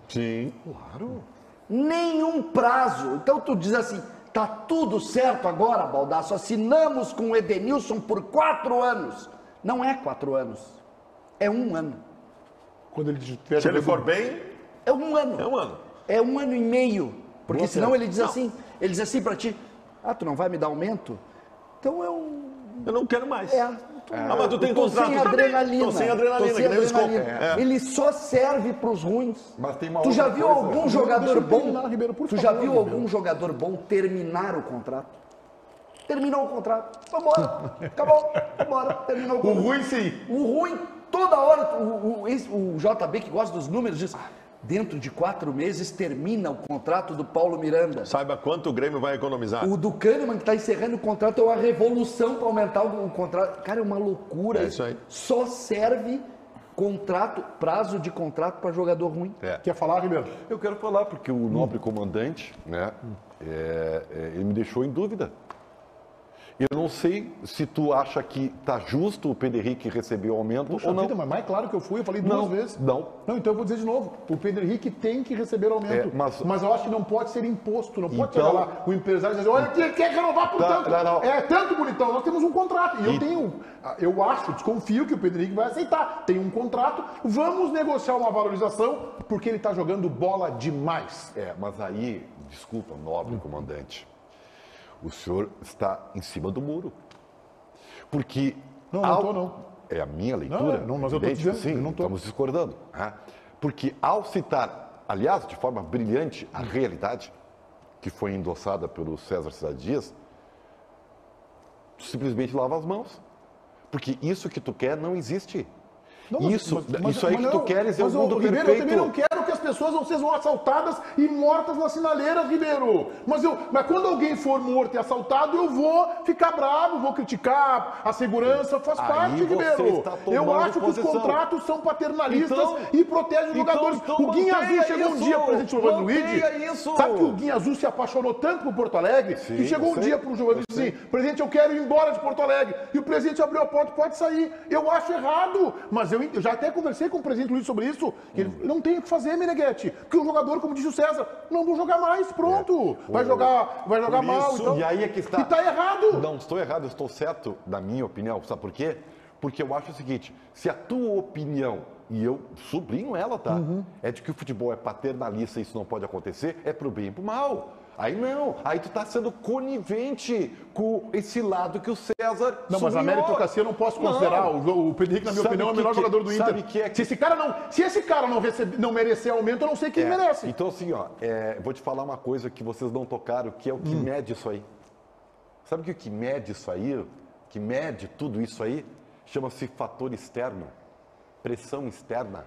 Sim. Claro. Nenhum prazo. Então tu diz assim, tá tudo certo agora, Baldasso, assinamos com o Edenilson por 4 anos. Não é 4 anos, é 1 ano. Quando ele tiver Se ele for bem, É 1 ano. é 1 ano. É 1 ano e meio. Porque Boa, senão certo. ele diz assim pra ti, tu não vai me dar aumento? Então Eu não quero mais. mas tu tem eu tô contrato sem também. adrenalina. Tô sem adrenalina, Tô sem que nem eles adrenalina. compram. Ele só serve pros ruins. Mas tem uma Tu já outra viu coisa. algum jogador Deixa eu bom? terminar, Ribeiro, por Tu favor, já viu Ribeiro. algum jogador bom terminar o contrato? Terminou o contrato. Vambora. Acabou. Vambora. Terminou o O contrato. ruim, sim. O ruim, toda hora, o JB que gosta dos números diz, dentro de 4 meses termina o contrato do Paulo Miranda. Saiba quanto o Grêmio vai economizar. O do Kahneman que está encerrando o contrato é uma revolução para aumentar o contrato. Cara, é uma loucura. É isso aí. Só serve prazo de contrato para jogador ruim. Quer falar, Ribeiro? Eu quero falar porque o nobre comandante, né, ele me deixou em dúvida. Eu não sei se tu acha que tá justo o Pedro Henrique receber o aumento Puxa ou não. vida, mas mais claro que eu fui, eu falei 2 vezes. Não. Não, então eu vou dizer de novo. O Pedro Henrique tem que receber aumento. Mas eu acho que não pode ser imposto. Não pode chegar lá o empresário e dizer, olha, ele quer renovar por tanto. não. É tanto, bonitão. Nós temos um contrato. E eu acho, desconfio que o Pedro Henrique vai aceitar. Tem um contrato, vamos negociar uma valorização, porque ele está jogando bola demais. Mas aí, desculpa, nobre comandante, o senhor está em cima do muro. Porque... Não estou, não. É a minha leitura. Não, mas eu tô evidente, dizendo, sim, eu não tô. estamos discordando. Né? Porque ao citar, aliás, de forma brilhante, a realidade que foi endossada pelo César Cidade Dias, tu simplesmente lava as mãos. Porque isso que tu quer não existe. Não, isso aí que tu queres é o mundo Ribeiro, perfeito. eu também não quero que as pessoas não sejam assaltadas e mortas nas sinaleiras, Ribeiro. Mas quando alguém for morto e assaltado, eu vou ficar bravo, vou criticar a segurança, faz parte, você Ribeiro. está tomando Eu acho que os posição. contratos são paternalistas Então- e protegem os jogadores. O Guinha mantenha Azul chegou um isso, dia, por exemplo, o Giovanni Luiz. mantenha isso. Sabe que o Guinha Azul se apaixonou tanto por Porto Alegre? Sim, E chegou eu um sei, dia para o Giovanni e disse assim, presidente, eu quero ir embora de Porto Alegre. E o presidente abriu a porta, pode sair. Eu acho errado, mas eu já até conversei com o presidente Luiz sobre isso, que ele não tem o que fazer, Meneghete, porque o jogador, como disse o César, não vou jogar mais, pronto. Vai jogar mal. Isso, Então, e aí é que está. E tá errado. Não estou errado, eu estou certo, na minha opinião. Sabe por quê? Porque eu acho o seguinte, se a tua opinião, e eu sublinho ela, tá? É de que o futebol é paternalista e isso não pode acontecer, é pro bem e pro mal. Aí não, aí tu tá sendo conivente com esse lado que o César Não, mas a meritocracia eu não posso considerar. O Pedro Henrique, na minha opinião, é o melhor jogador do Inter. Se esse cara não merecer aumento, eu não sei quem merece. Então assim, ó, vou te falar uma coisa que vocês não tocaram, que é o que mede isso aí. Sabe o que mede isso aí? Que mede tudo isso aí? Chama-se fator externo, pressão externa.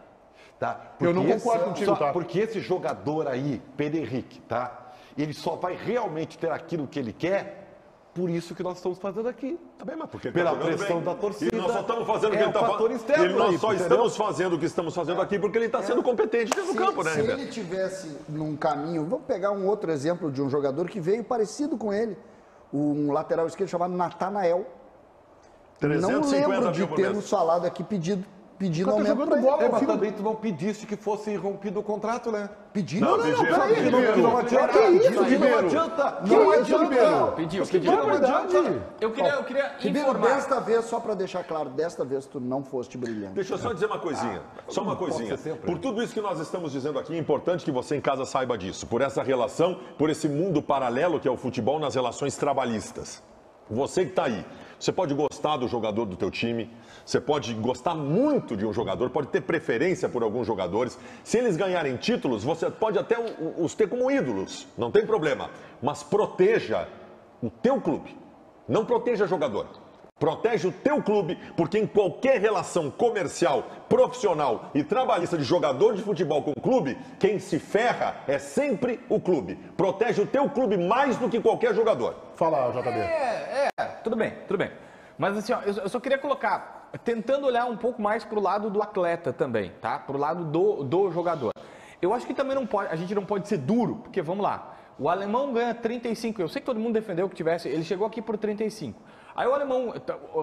Tá? Eu não concordo contigo, tá? Porque esse jogador aí, Pedro Henrique, tá? Ele só vai realmente ter aquilo que ele quer, por isso que nós estamos fazendo aqui. Tá bem, mas porque pela tá pressão bem. da torcida. E nós só estamos fazendo o que ele está fator externo. E nós aí, só estamos fazendo o que estamos fazendo aqui porque ele está sendo competente dentro do campo, né, Se Ribeiro? ele tivesse num caminho, vamos pegar um outro exemplo de um jogador que veio parecido com ele, um lateral esquerdo chamado Natanael. Não 350 lembro de mil por termos mês. falado aqui pedindo aumento jogando pra ele. bola. Mas também tu não pedisse que fosse rompido o contrato, né? Pedir? Não, Não, pedi. peraí, Ribeiro. Não adianta. Que isso, Não Ribeiro? adianta. Não adianta. Pediu. Não adianta. Eu queria Ribeiro, informar. desta vez, só pra deixar claro, desta vez tu não foste brilhante. Deixa eu só dizer uma coisinha, só uma coisinha. ser sempre. Por tudo isso que nós estamos dizendo aqui, é importante que você em casa saiba disso, por essa relação, por esse mundo paralelo que é o futebol nas relações trabalhistas. Você que está aí, você pode gostar do jogador do teu time, você pode gostar muito de um jogador, pode ter preferência por alguns jogadores. Se eles ganharem títulos, você pode até os ter como ídolos, não tem problema. Mas proteja o teu clube, não proteja jogador. Protege o teu clube, porque em qualquer relação comercial, profissional e trabalhista de jogador de futebol com o clube, quem se ferra é sempre o clube. Protege o teu clube mais do que qualquer jogador. Fala, JB. Tudo bem. Mas assim, ó, eu só queria colocar, tentando olhar um pouco mais pro lado do atleta também, tá? Pro lado do jogador. Eu acho que também a gente não pode ser duro, porque vamos lá, o alemão ganha 35, eu sei que todo mundo defendeu que tivesse, ele chegou aqui por 35. Aí o alemão,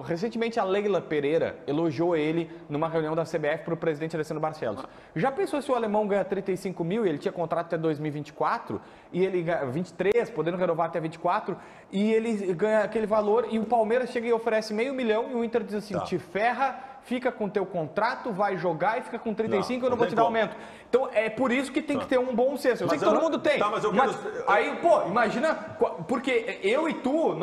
recentemente a Leila Pereira elogiou ele numa reunião da CBF para o presidente Alessandro Barcelos. Já pensou se o alemão ganha 35 mil e ele tinha contrato até 2024 e ele ganha 23, podendo renovar até 24 e ele ganha aquele valor e o Palmeiras chega e oferece $500 mil e o Inter diz assim, te ferra, fica com teu contrato, vai jogar e fica com 35 eu não vou te dar aumento. Então é por isso que tem que ter um bom senso. Eu sei que todo mundo tem. Tá, mas eu Aí, pô, imagina, porque eu e tu,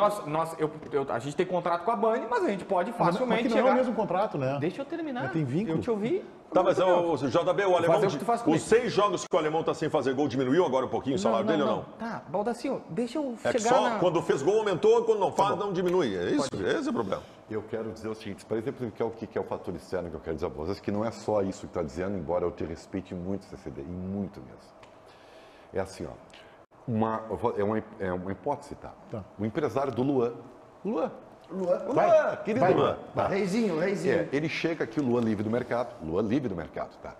a gente tem contrato com a Band, mas a gente pode facilmente Mas que não chegar... é o mesmo contrato, né? Deixa eu terminar. Mas tem vínculo. Eu te ouvi. Tá, mas o JB, o alemão, Fazer o que tu faz comigo. os 6 jogos que o alemão está sem fazer gol, diminuiu agora um pouquinho o salário dele ou não? Tá, Baldacinho, deixa eu É que chegar só na... quando fez gol aumentou, quando não faz, não diminui. É isso? Esse é o problema. Eu quero dizer o seguinte, para exemplificar o que é o fator externo que eu quero dizer a vocês, que não é só isso que está dizendo, embora eu te respeite muito CCD, e muito mesmo. É assim, ó, é uma hipótese, tá? O empresário do Luan, querido Luan, tá? Reizinho. Ele chega aqui, o Luan livre do mercado, tá?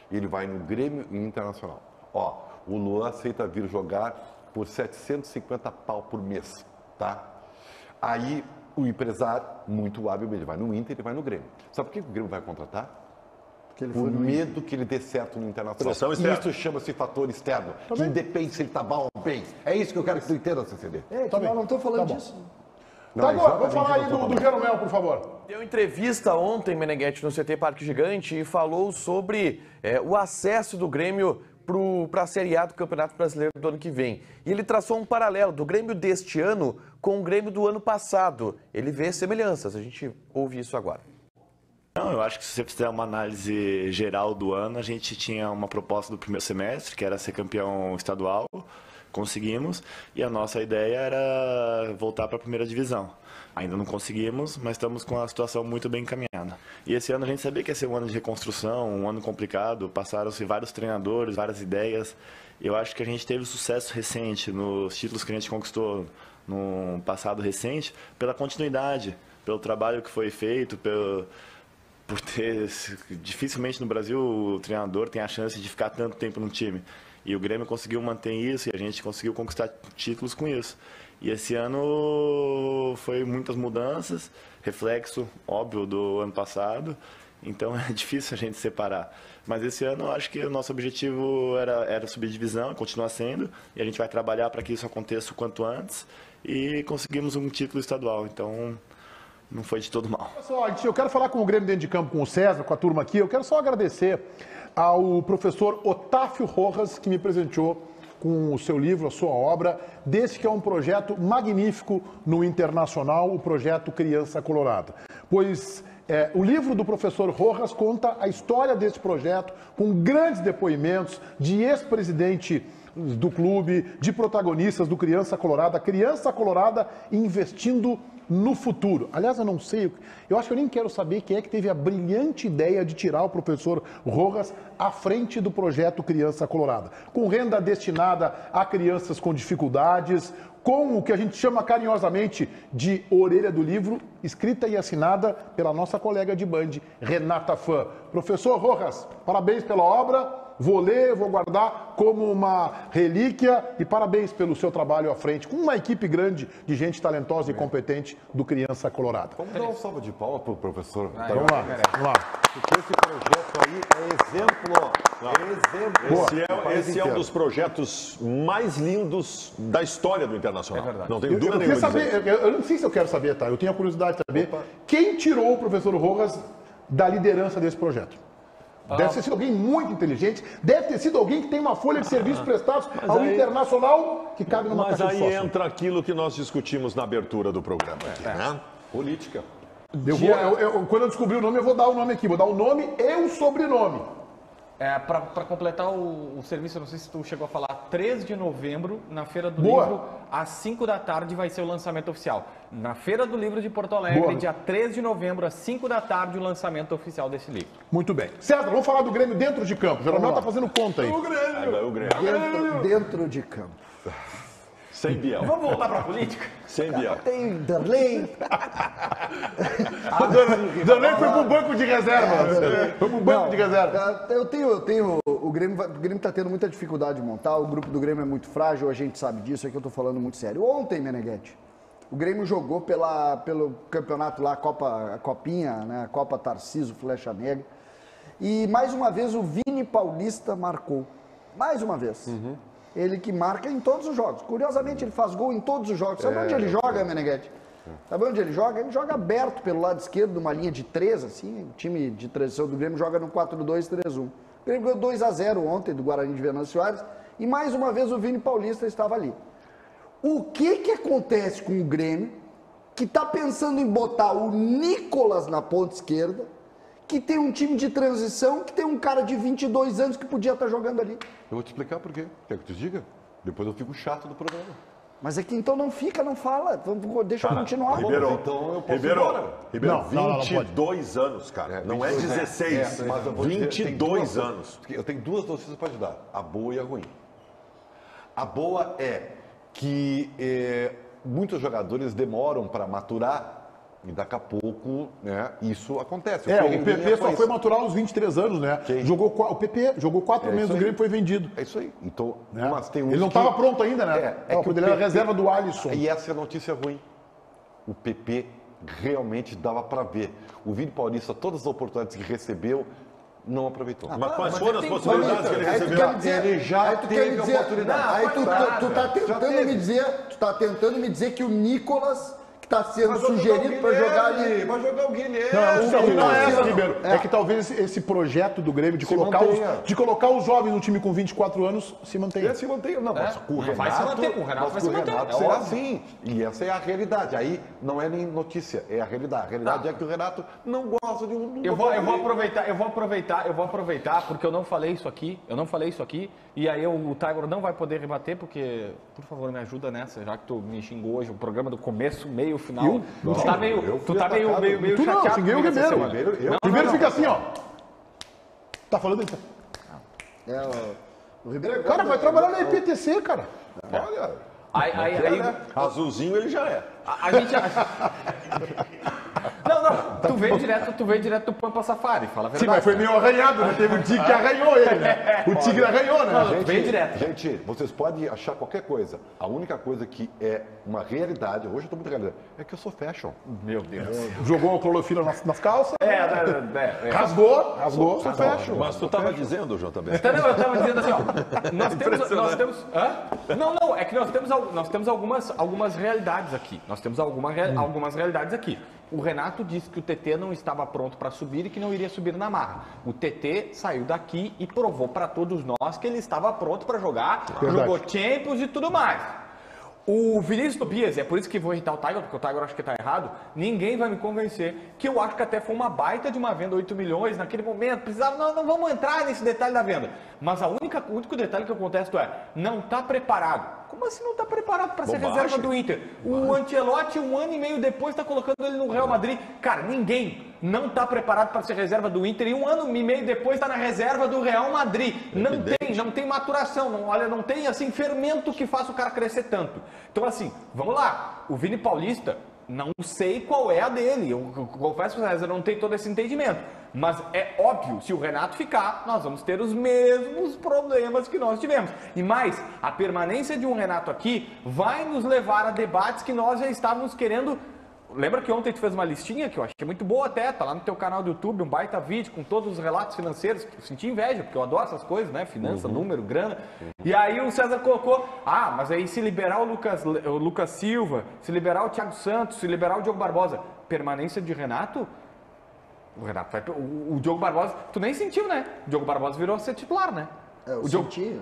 Ele vai no Grêmio Internacional. Ó, o Luan aceita vir jogar por 750 pau por mês, tá? Aí o empresário, muito hábil, ele vai no Inter, ele vai no Grêmio. Sabe por que o Grêmio vai contratar? Porque ele Por foi no medo que ele dê certo no Internacional. Pressão externa. Isso chama-se fator externo, que independe se ele tá mal ou bem. É isso que eu quero que tu entenda, CCD. Eu não estou falando disso. Tá agora, vamos exatamente falar aí o que eu tô do Jeromel, por favor. Deu entrevista ontem, Meneghetti, no CT Parque Gigante e falou sobre o acesso do Grêmio para a Série A do Campeonato Brasileiro do ano que vem. E ele traçou um paralelo do Grêmio deste ano com o Grêmio do ano passado. Ele vê semelhanças, a gente ouve isso agora. Não, eu acho que se você fizer uma análise geral do ano, a gente tinha uma proposta do primeiro semestre, que era ser campeão estadual, conseguimos, e a nossa ideia era voltar para a primeira divisão. Ainda não conseguimos, mas estamos com a situação muito bem encaminhada. E esse ano a gente sabia que ia ser um ano de reconstrução, um ano complicado, passaram-se vários treinadores, várias ideias. Eu acho que a gente teve sucesso recente nos títulos que a gente conquistou no passado recente, pela continuidade, pelo trabalho que foi feito, por ter... Dificilmente no Brasil o treinador tem a chance de ficar tanto tempo no time. E o Grêmio conseguiu manter isso e a gente conseguiu conquistar títulos com isso. E esse ano foi muitas mudanças, reflexo óbvio do ano passado, então é difícil a gente separar. Mas esse ano eu acho que o nosso objetivo era subir divisão, continua sendo, e a gente vai trabalhar para que isso aconteça o quanto antes, e conseguimos um título estadual, então não foi de todo mal. Pessoal, eu quero falar com o Grêmio dentro de campo, com o César, com a turma aqui, eu quero só agradecer ao professor Otávio Rojas, que me presenteou com o seu livro, a sua obra, desse que é um projeto magnífico no Internacional, o projeto Criança Colorada. Pois o livro do professor Rojas conta a história desse projeto, com grandes depoimentos de ex-presidente do clube, de protagonistas do Criança Colorada, Criança Colorada investindo no futuro. Aliás, eu não sei, eu acho que eu nem quero saber quem é que teve a brilhante ideia de tirar o professor Rojas à frente do projeto Criança Colorada, com renda destinada a crianças com dificuldades, com o que a gente chama carinhosamente de orelha do livro, escrita e assinada pela nossa colega de Band, Renata Fã. Professor Rojas, parabéns pela obra. Vou ler, vou guardar como uma relíquia e parabéns pelo seu trabalho à frente, com uma equipe grande de gente talentosa e competente do Criança Colorada. Vamos dar uma salva de palmas para o professor. Vamos lá. Porque esse projeto aí é exemplo. Esse é um dos projetos mais lindos da história do Internacional. É verdade. Não tenho Eu dúvida queria nenhuma. saber, eu não sei se eu quero saber, tá? Eu tenho a curiosidade de saber quem tirou o professor Rojas da liderança desse projeto. Deve ter sido alguém muito inteligente, deve ter sido alguém que tem uma folha de serviços prestados ao Internacional que cabe numa Mas caixa de aí sócio. entra aquilo que nós discutimos na abertura do programa aqui, né? Política. Quando eu descobrir o nome, eu vou dar o nome aqui, vou dar o nome e o sobrenome. Para completar o serviço, eu não sei se tu chegou a falar, 3 de novembro, na Feira do Boa. Livro, às 5 da tarde vai ser o lançamento oficial. Na Feira do Livro de Porto Alegre, Boa. dia 3 de novembro, às 5 da tarde, o lançamento oficial desse livro. Muito bem. César, vamos falar do Grêmio dentro de campo. O Jeromel tá fazendo conta aí. O Grêmio. Dentro de campo. Sem Biel. Vamos voltar para a política? Sem Biel. Tem Darley. Danley foi pro banco de reserva. Foi pro banco de reserva. O Grêmio está tendo muita dificuldade de montar, o grupo do Grêmio é muito frágil, a gente sabe disso, é que eu estou falando muito sério. Ontem, Meneghetti, o Grêmio jogou pelo campeonato lá, a Copinha, né, a Copa Tarcísio, Flecha Negra, e mais uma vez o Vini Paulista marcou. Mais uma vez. Ele que marca em todos os jogos. Curiosamente, ele faz gol em todos os jogos. Sabe onde ele joga, Meneghetti? Sabe onde ele joga? Ele joga aberto pelo lado esquerdo, numa linha de 3, assim. O time de transição do Grêmio joga no 4-2-3-1. O Grêmio ganhou 2-0 ontem do Guarani de Venâncio Soares. E mais uma vez o Vini Paulista estava ali. O que acontece com o Grêmio, que está pensando em botar o Nicolas na ponta esquerda, que tem um time de transição, que tem um cara de 22 anos que podia estar jogando ali? Eu vou te explicar por quê. Quer que eu te diga? Depois eu fico chato do programa. Mas é que então não fica, não fala. Deixa eu continuar. Ribeiro, então eu posso ir Ribeiro, embora. Ribeiro, Não, 22 anos, cara. Não é 16, mas eu vou dizer, tem 22 anos. Eu tenho duas notícias para te dar, a boa e a ruim. A boa é que muitos jogadores demoram para maturar e daqui a pouco, né, isso acontece. O PP só foi maturar aos 23 anos, né? Quem? O PP jogou 4 meses, isso o aí. Grêmio foi vendido. É isso aí. Então, Né? mas tem uns Ele não que- estava pronto ainda, né? que Quando ele era reserva do Alisson. E essa é a notícia ruim. O PP realmente dava para ver. O Vini Paulista, todas as oportunidades que recebeu, não aproveitou. Mas quais foram as possibilidades que ele recebeu? Ele já tu quer teve me dizer, oportunidade. Aí tu tá tentando me dizer que o Nicolas, que está sendo sugerido para jogar ali. Vai jogar o Guilherme. Não é essa, Ribeiro. É que talvez esse projeto do Grêmio de colocar os jovens no time com 24 anos se mantenha. Ele se mantém. Não, mas com o Não Renato, vai se manter, com o Renato mas vai com se o manter, Renato é será óbvio. assim. E essa é a realidade. Aí não é nem notícia, é a realidade. A realidade é que o Renato não gosta de um. Eu vou aproveitar, porque eu não falei isso aqui, e aí o Tiger não vai poder rebater, porque, por favor, me ajuda nessa, já que tu me xingou hoje, o programa do começo, meio, final. Tu tá meio Tu não, chateado xinguei o comigo essa Ribeiro. semana. O Ribeiro fica assim, ó. Tá falando isso? O Ribeiro Cara, vai trabalhar na IPTC, cara. Olha. Aí, Azulzinho ele já é. a gente... Não, tu veio direto do Pampa Safari, fala a verdade. Sim, mas foi meio arranhado, né? Teve um tigre que arranhou ele, né? O tigre arranhou, né? Veio direto. Gente, vocês podem achar qualquer coisa. A única coisa que é uma realidade, hoje eu tô muito realidade, é que eu sou fashion. Meu Deus. Jogou a clorofila nas calças, É. rasgou, sou fashion. Mas tu estava dizendo, JB. Então, não, eu estava dizendo assim, ó, nós temos... Hã? É que nós temos algumas realidades aqui. Nós temos algumas realidades aqui. O Renato disse que o TT não estava pronto para subir e que não iria subir na marra. O TT saiu daqui e provou para todos nós que ele estava pronto para jogar, jogou Champions e tudo mais. O Vinícius Tobias, é por isso que vou irritar o Tiger, porque o Tiger acho que está errado, ninguém vai me convencer, que eu acho que até foi uma baita de uma venda, 8 milhões naquele momento, precisava, não vamos entrar nesse detalhe da venda. Mas o único detalhe que eu contesto é, não está preparado. Como assim não está preparado para ser reserva do Inter? O Ancelotti, 1 ano e meio depois, está colocando ele no Real Madrid. Cara, ninguém não está preparado para ser reserva do Inter e 1 ano e meio depois está na reserva do Real Madrid. Não tem maturação, não tem assim fermento que faça o cara crescer tanto. Então assim, vamos lá, o Vini Paulista, não sei qual é a dele, eu confesso para vocês, eu não tenho todo esse entendimento. Mas é óbvio, se o Renato ficar, nós vamos ter os mesmos problemas que nós tivemos. E mais, a permanência de um Renato aqui vai nos levar a debates que nós já estávamos querendo. Lembra que ontem tu fez uma listinha que eu achei muito boa até, tá lá no teu canal do YouTube, um baita vídeo com todos os relatos financeiros. Eu senti inveja, porque eu adoro essas coisas, né? Finança, número, grana. E aí o César colocou, mas aí se liberar o Lucas Silva, se liberar o Thiago Santos, se liberar o Diogo Barbosa, permanência de Renato? O Renato vai... O Diogo Barbosa, tu nem sentiu, né? O Diogo Barbosa virou a ser titular, né? Eu senti.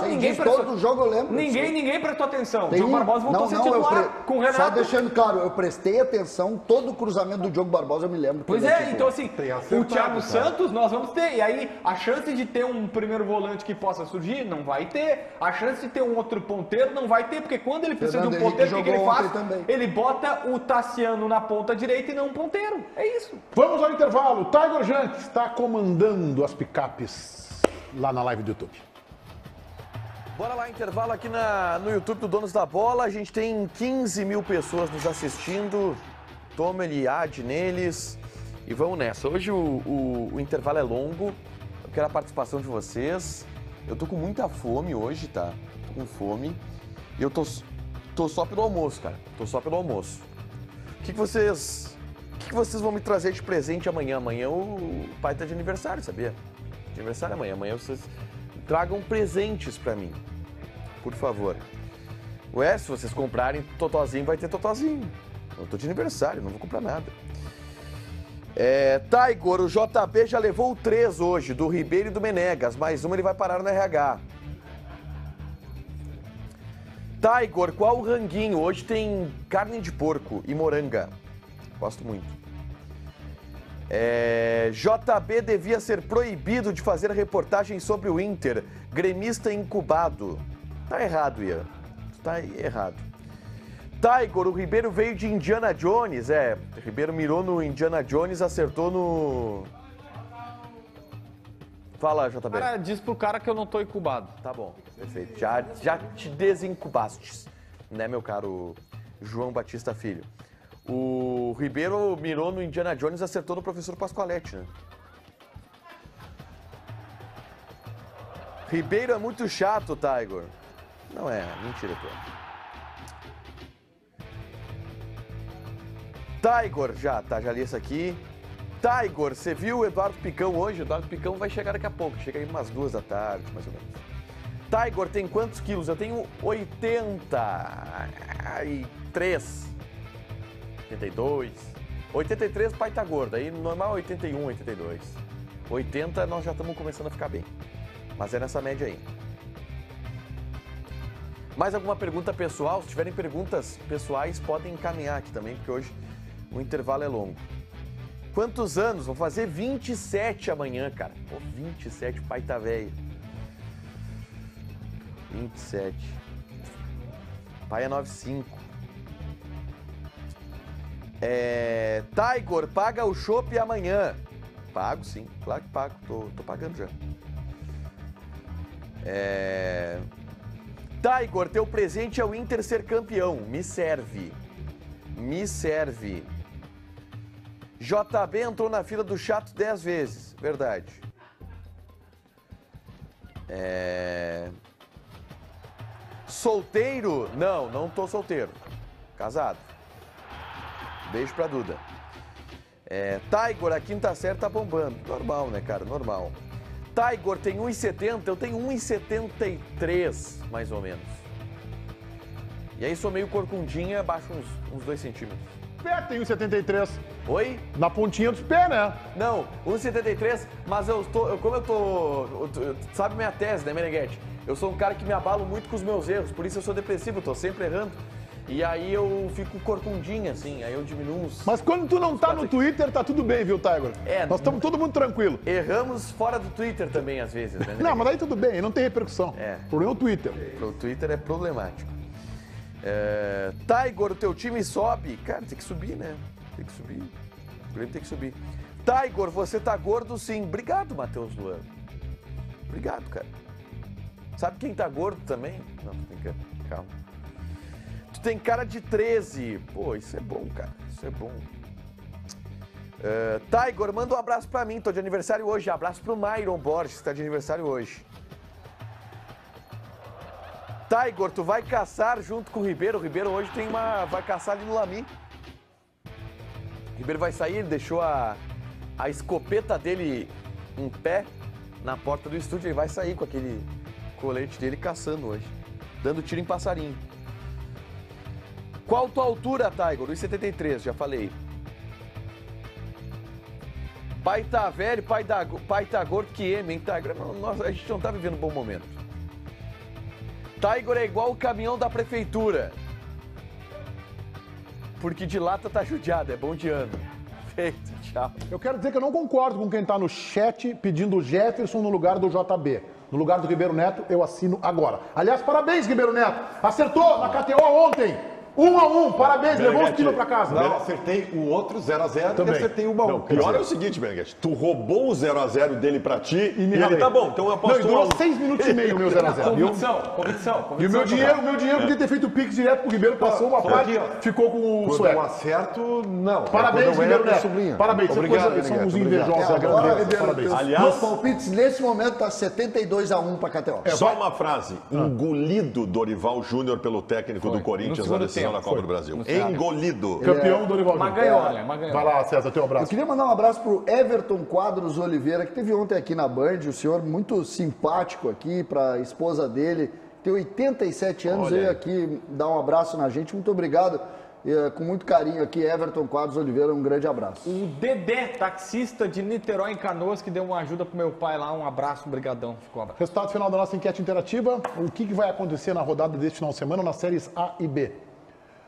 Ninguém prestou... Todo jogo eu lembro. Ninguém prestou atenção. O Diogo Barbosa voltou a ser titular com o Renato. Só deixando claro, eu prestei atenção, todo o cruzamento do Diogo Barbosa eu me lembro. Pois é, então assim, o Thiago Santos nós vamos ter. E aí, a chance de ter um primeiro volante que possa surgir, não vai ter. A chance de ter um outro ponteiro, não vai ter. Porque quando ele precisa de um ponteiro, o que ele faz? Ele bota o Tassiano na ponta direita e não um ponteiro. É isso. Vamos ao intervalo. O Tiger Junk está comandando as picapes lá na live do YouTube. Bora lá, intervalo aqui no YouTube do Donos da Bola. A gente tem 15 mil pessoas nos assistindo. Toma Eliade neles. E vamos nessa. Hoje o intervalo é longo. Eu quero a participação de vocês. Eu tô com muita fome hoje, tá? Tô com fome. E eu tô só pelo almoço, cara. Tô só pelo almoço. O que vocês vão me trazer de presente amanhã? Amanhã o pai tá de aniversário, sabia? Aniversário amanhã. Amanhã vocês tragam presentes pra mim, por favor. Ué, se vocês comprarem totozinho, vai ter totozinho. Eu tô de aniversário, não vou comprar nada. Tiger, o JB já levou 3 hoje, do Ribeiro e do Menegas. Mais uma ele vai parar no RH. Tiger, qual o ranguinho? Hoje tem carne de porco e moranga. Gosto muito. JB devia ser proibido de fazer reportagem sobre o Inter. Gremista incubado. Tá errado, Ian. Tá errado. Tiger, o Ribeiro veio de Indiana Jones. O Ribeiro mirou no Indiana Jones, acertou no... Fala, JB. Cara, diz pro cara que eu não tô incubado. Tá bom, perfeito. Já te desincubaste, né, meu caro João Batista Filho? O Ribeiro mirou no Indiana Jones e acertou no professor Pascoaletti, né? Ribeiro é muito chato, Tiger. Não é, mentira, pô. Tiger, já li isso aqui. Tiger, você viu o Eduardo Picão hoje? O Eduardo Picão vai chegar daqui a pouco, chega aí umas 2 da tarde, mais ou menos. Tiger tem quantos quilos? Eu tenho 83. 82. 83 pai tá gordo, aí normal 81, 82. 80 nós já estamos começando a ficar bem. Mas é nessa média aí. Mais alguma pergunta pessoal? Se tiverem perguntas pessoais, podem encaminhar aqui também, porque hoje o intervalo é longo. Quantos anos? Vou fazer 27 amanhã, cara. Pô, 27, pai tá velho. 27. Pai é 95. Tiger, paga o chopp amanhã. Pago, sim. Claro que pago. Tô pagando já. Tiger, teu presente é o Inter ser campeão. Me serve. Me serve. JB entrou na fila do chato 10 vezes. Verdade. Solteiro? Não tô solteiro. Casado. Beijo pra Duda. Tiger, a quinta série tá bombando. Normal, né, cara? Normal. Tiger tem 1,70, eu tenho 1,73, mais ou menos. E aí sou meio corcundinha, baixo uns 2 centímetros. pés tem 1,73. Oi? Na pontinha dos pés, né? Não, 1,73, mas sabe minha tese, né, Meneghetti? Eu sou um cara que me abalo muito com os meus erros, por isso eu sou depressivo, eu tô sempre errando. E aí eu fico corcundinho, assim, aí eu diminuo uns... Mas quando tu não tá no Twitter, tá tudo bem, viu, Tiger? Nós estamos todo mundo tranquilo. Erramos fora do Twitter também, às vezes, né? Não, mas aí tudo bem, não tem repercussão. O problema é o Twitter. O Twitter é problemático. Tiger, o teu time sobe. Cara, tem que subir, né? Tem que subir. O Grêmio tem que subir. Tiger, você tá gordo sim. Obrigado, Matheus Luan. Obrigado, cara. Sabe quem tá gordo também? Não, tem que... Calma. Tu tem cara de 13. Pô, isso é bom, cara. Isso é bom. Tiger, manda um abraço pra mim. Tô de aniversário hoje. Abraço pro Myron Borges, que tá de aniversário hoje. Tiger, tu vai caçar junto com o Ribeiro. O Ribeiro hoje vai caçar ali no Lami. O Ribeiro vai sair, ele deixou a escopeta dele em pé na porta do estúdio. Ele vai sair com aquele colete dele caçando hoje, dando tiro em passarinho. Qual tua altura, Tiger? 1,73, já falei. Pai tá velho, pai tá gordo que eme, hein, Tiger? A gente não tá vivendo um bom momento. Tiger é igual o caminhão da prefeitura. Porque de lata tá judiado, é bom de ano. Feito, tchau. Eu quero dizer que eu não concordo com quem tá no chat pedindo o Jefferson no lugar do JB. No lugar do Ribeiro Neto, eu assino agora. Aliás, parabéns, Ribeiro Neto. Acertou na KTO ontem. 1-1, parabéns, levou os quilos pra casa. Não, acertei o outro 0x0 e acertei o 1-1. Não, pior é o seguinte, Meneghetti, tu roubou o 0x0 dele pra ti e ele ralei. tá bom, então eu aposto... Não, durou 6 minutos e meio o meu 0x0. Convicção. E o meu dinheiro podia ter feito o Pix direto pro Ribeiro, passou uma parte, ficou com o Quando sueco. eu acerto, não. Parabéns, Ribeiro Neto. Sublinha. Parabéns, Obrigado, são uns obrigado. invejosos. Agora, Ribeiro, Parabéns. meus palpites nesse momento tá 72-1 pra KTO. Só uma frase, engolido Dorival Júnior pelo técnico do Corinthians na decisão da Copa do Brasil. Engolido. Campeão Dorival Júnior. Maganhol. Vai lá, César, teu Eu abraço. queria mandar um abraço pro Everton Quadros Oliveira, que teve ontem aqui na Band, o senhor muito simpático aqui, pra esposa dele, tem 87 anos, veio aqui dar um abraço na gente, muito obrigado, com muito carinho aqui, Everton Quadros Oliveira, um grande abraço. O Dedé, taxista de Niterói em Canoas, que deu uma ajuda pro meu pai lá, um abraço, brigadão, ficou um abraço. Resultado final da nossa enquete interativa, o que vai acontecer na rodada deste final de semana nas séries A e B?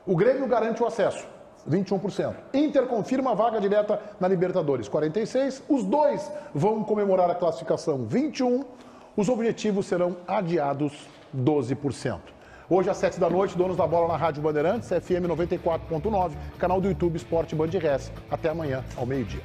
O Grêmio garante o acesso, 21%. Inter confirma a vaga direta na Libertadores, 46%. Os dois vão comemorar a classificação, 21%. Os objetivos serão adiados, 12%. Hoje, às 7 da noite, Donos da Bola na Rádio Bandeirantes, FM 94.9, canal do YouTube Esporte Band Res. Até amanhã, ao meio-dia.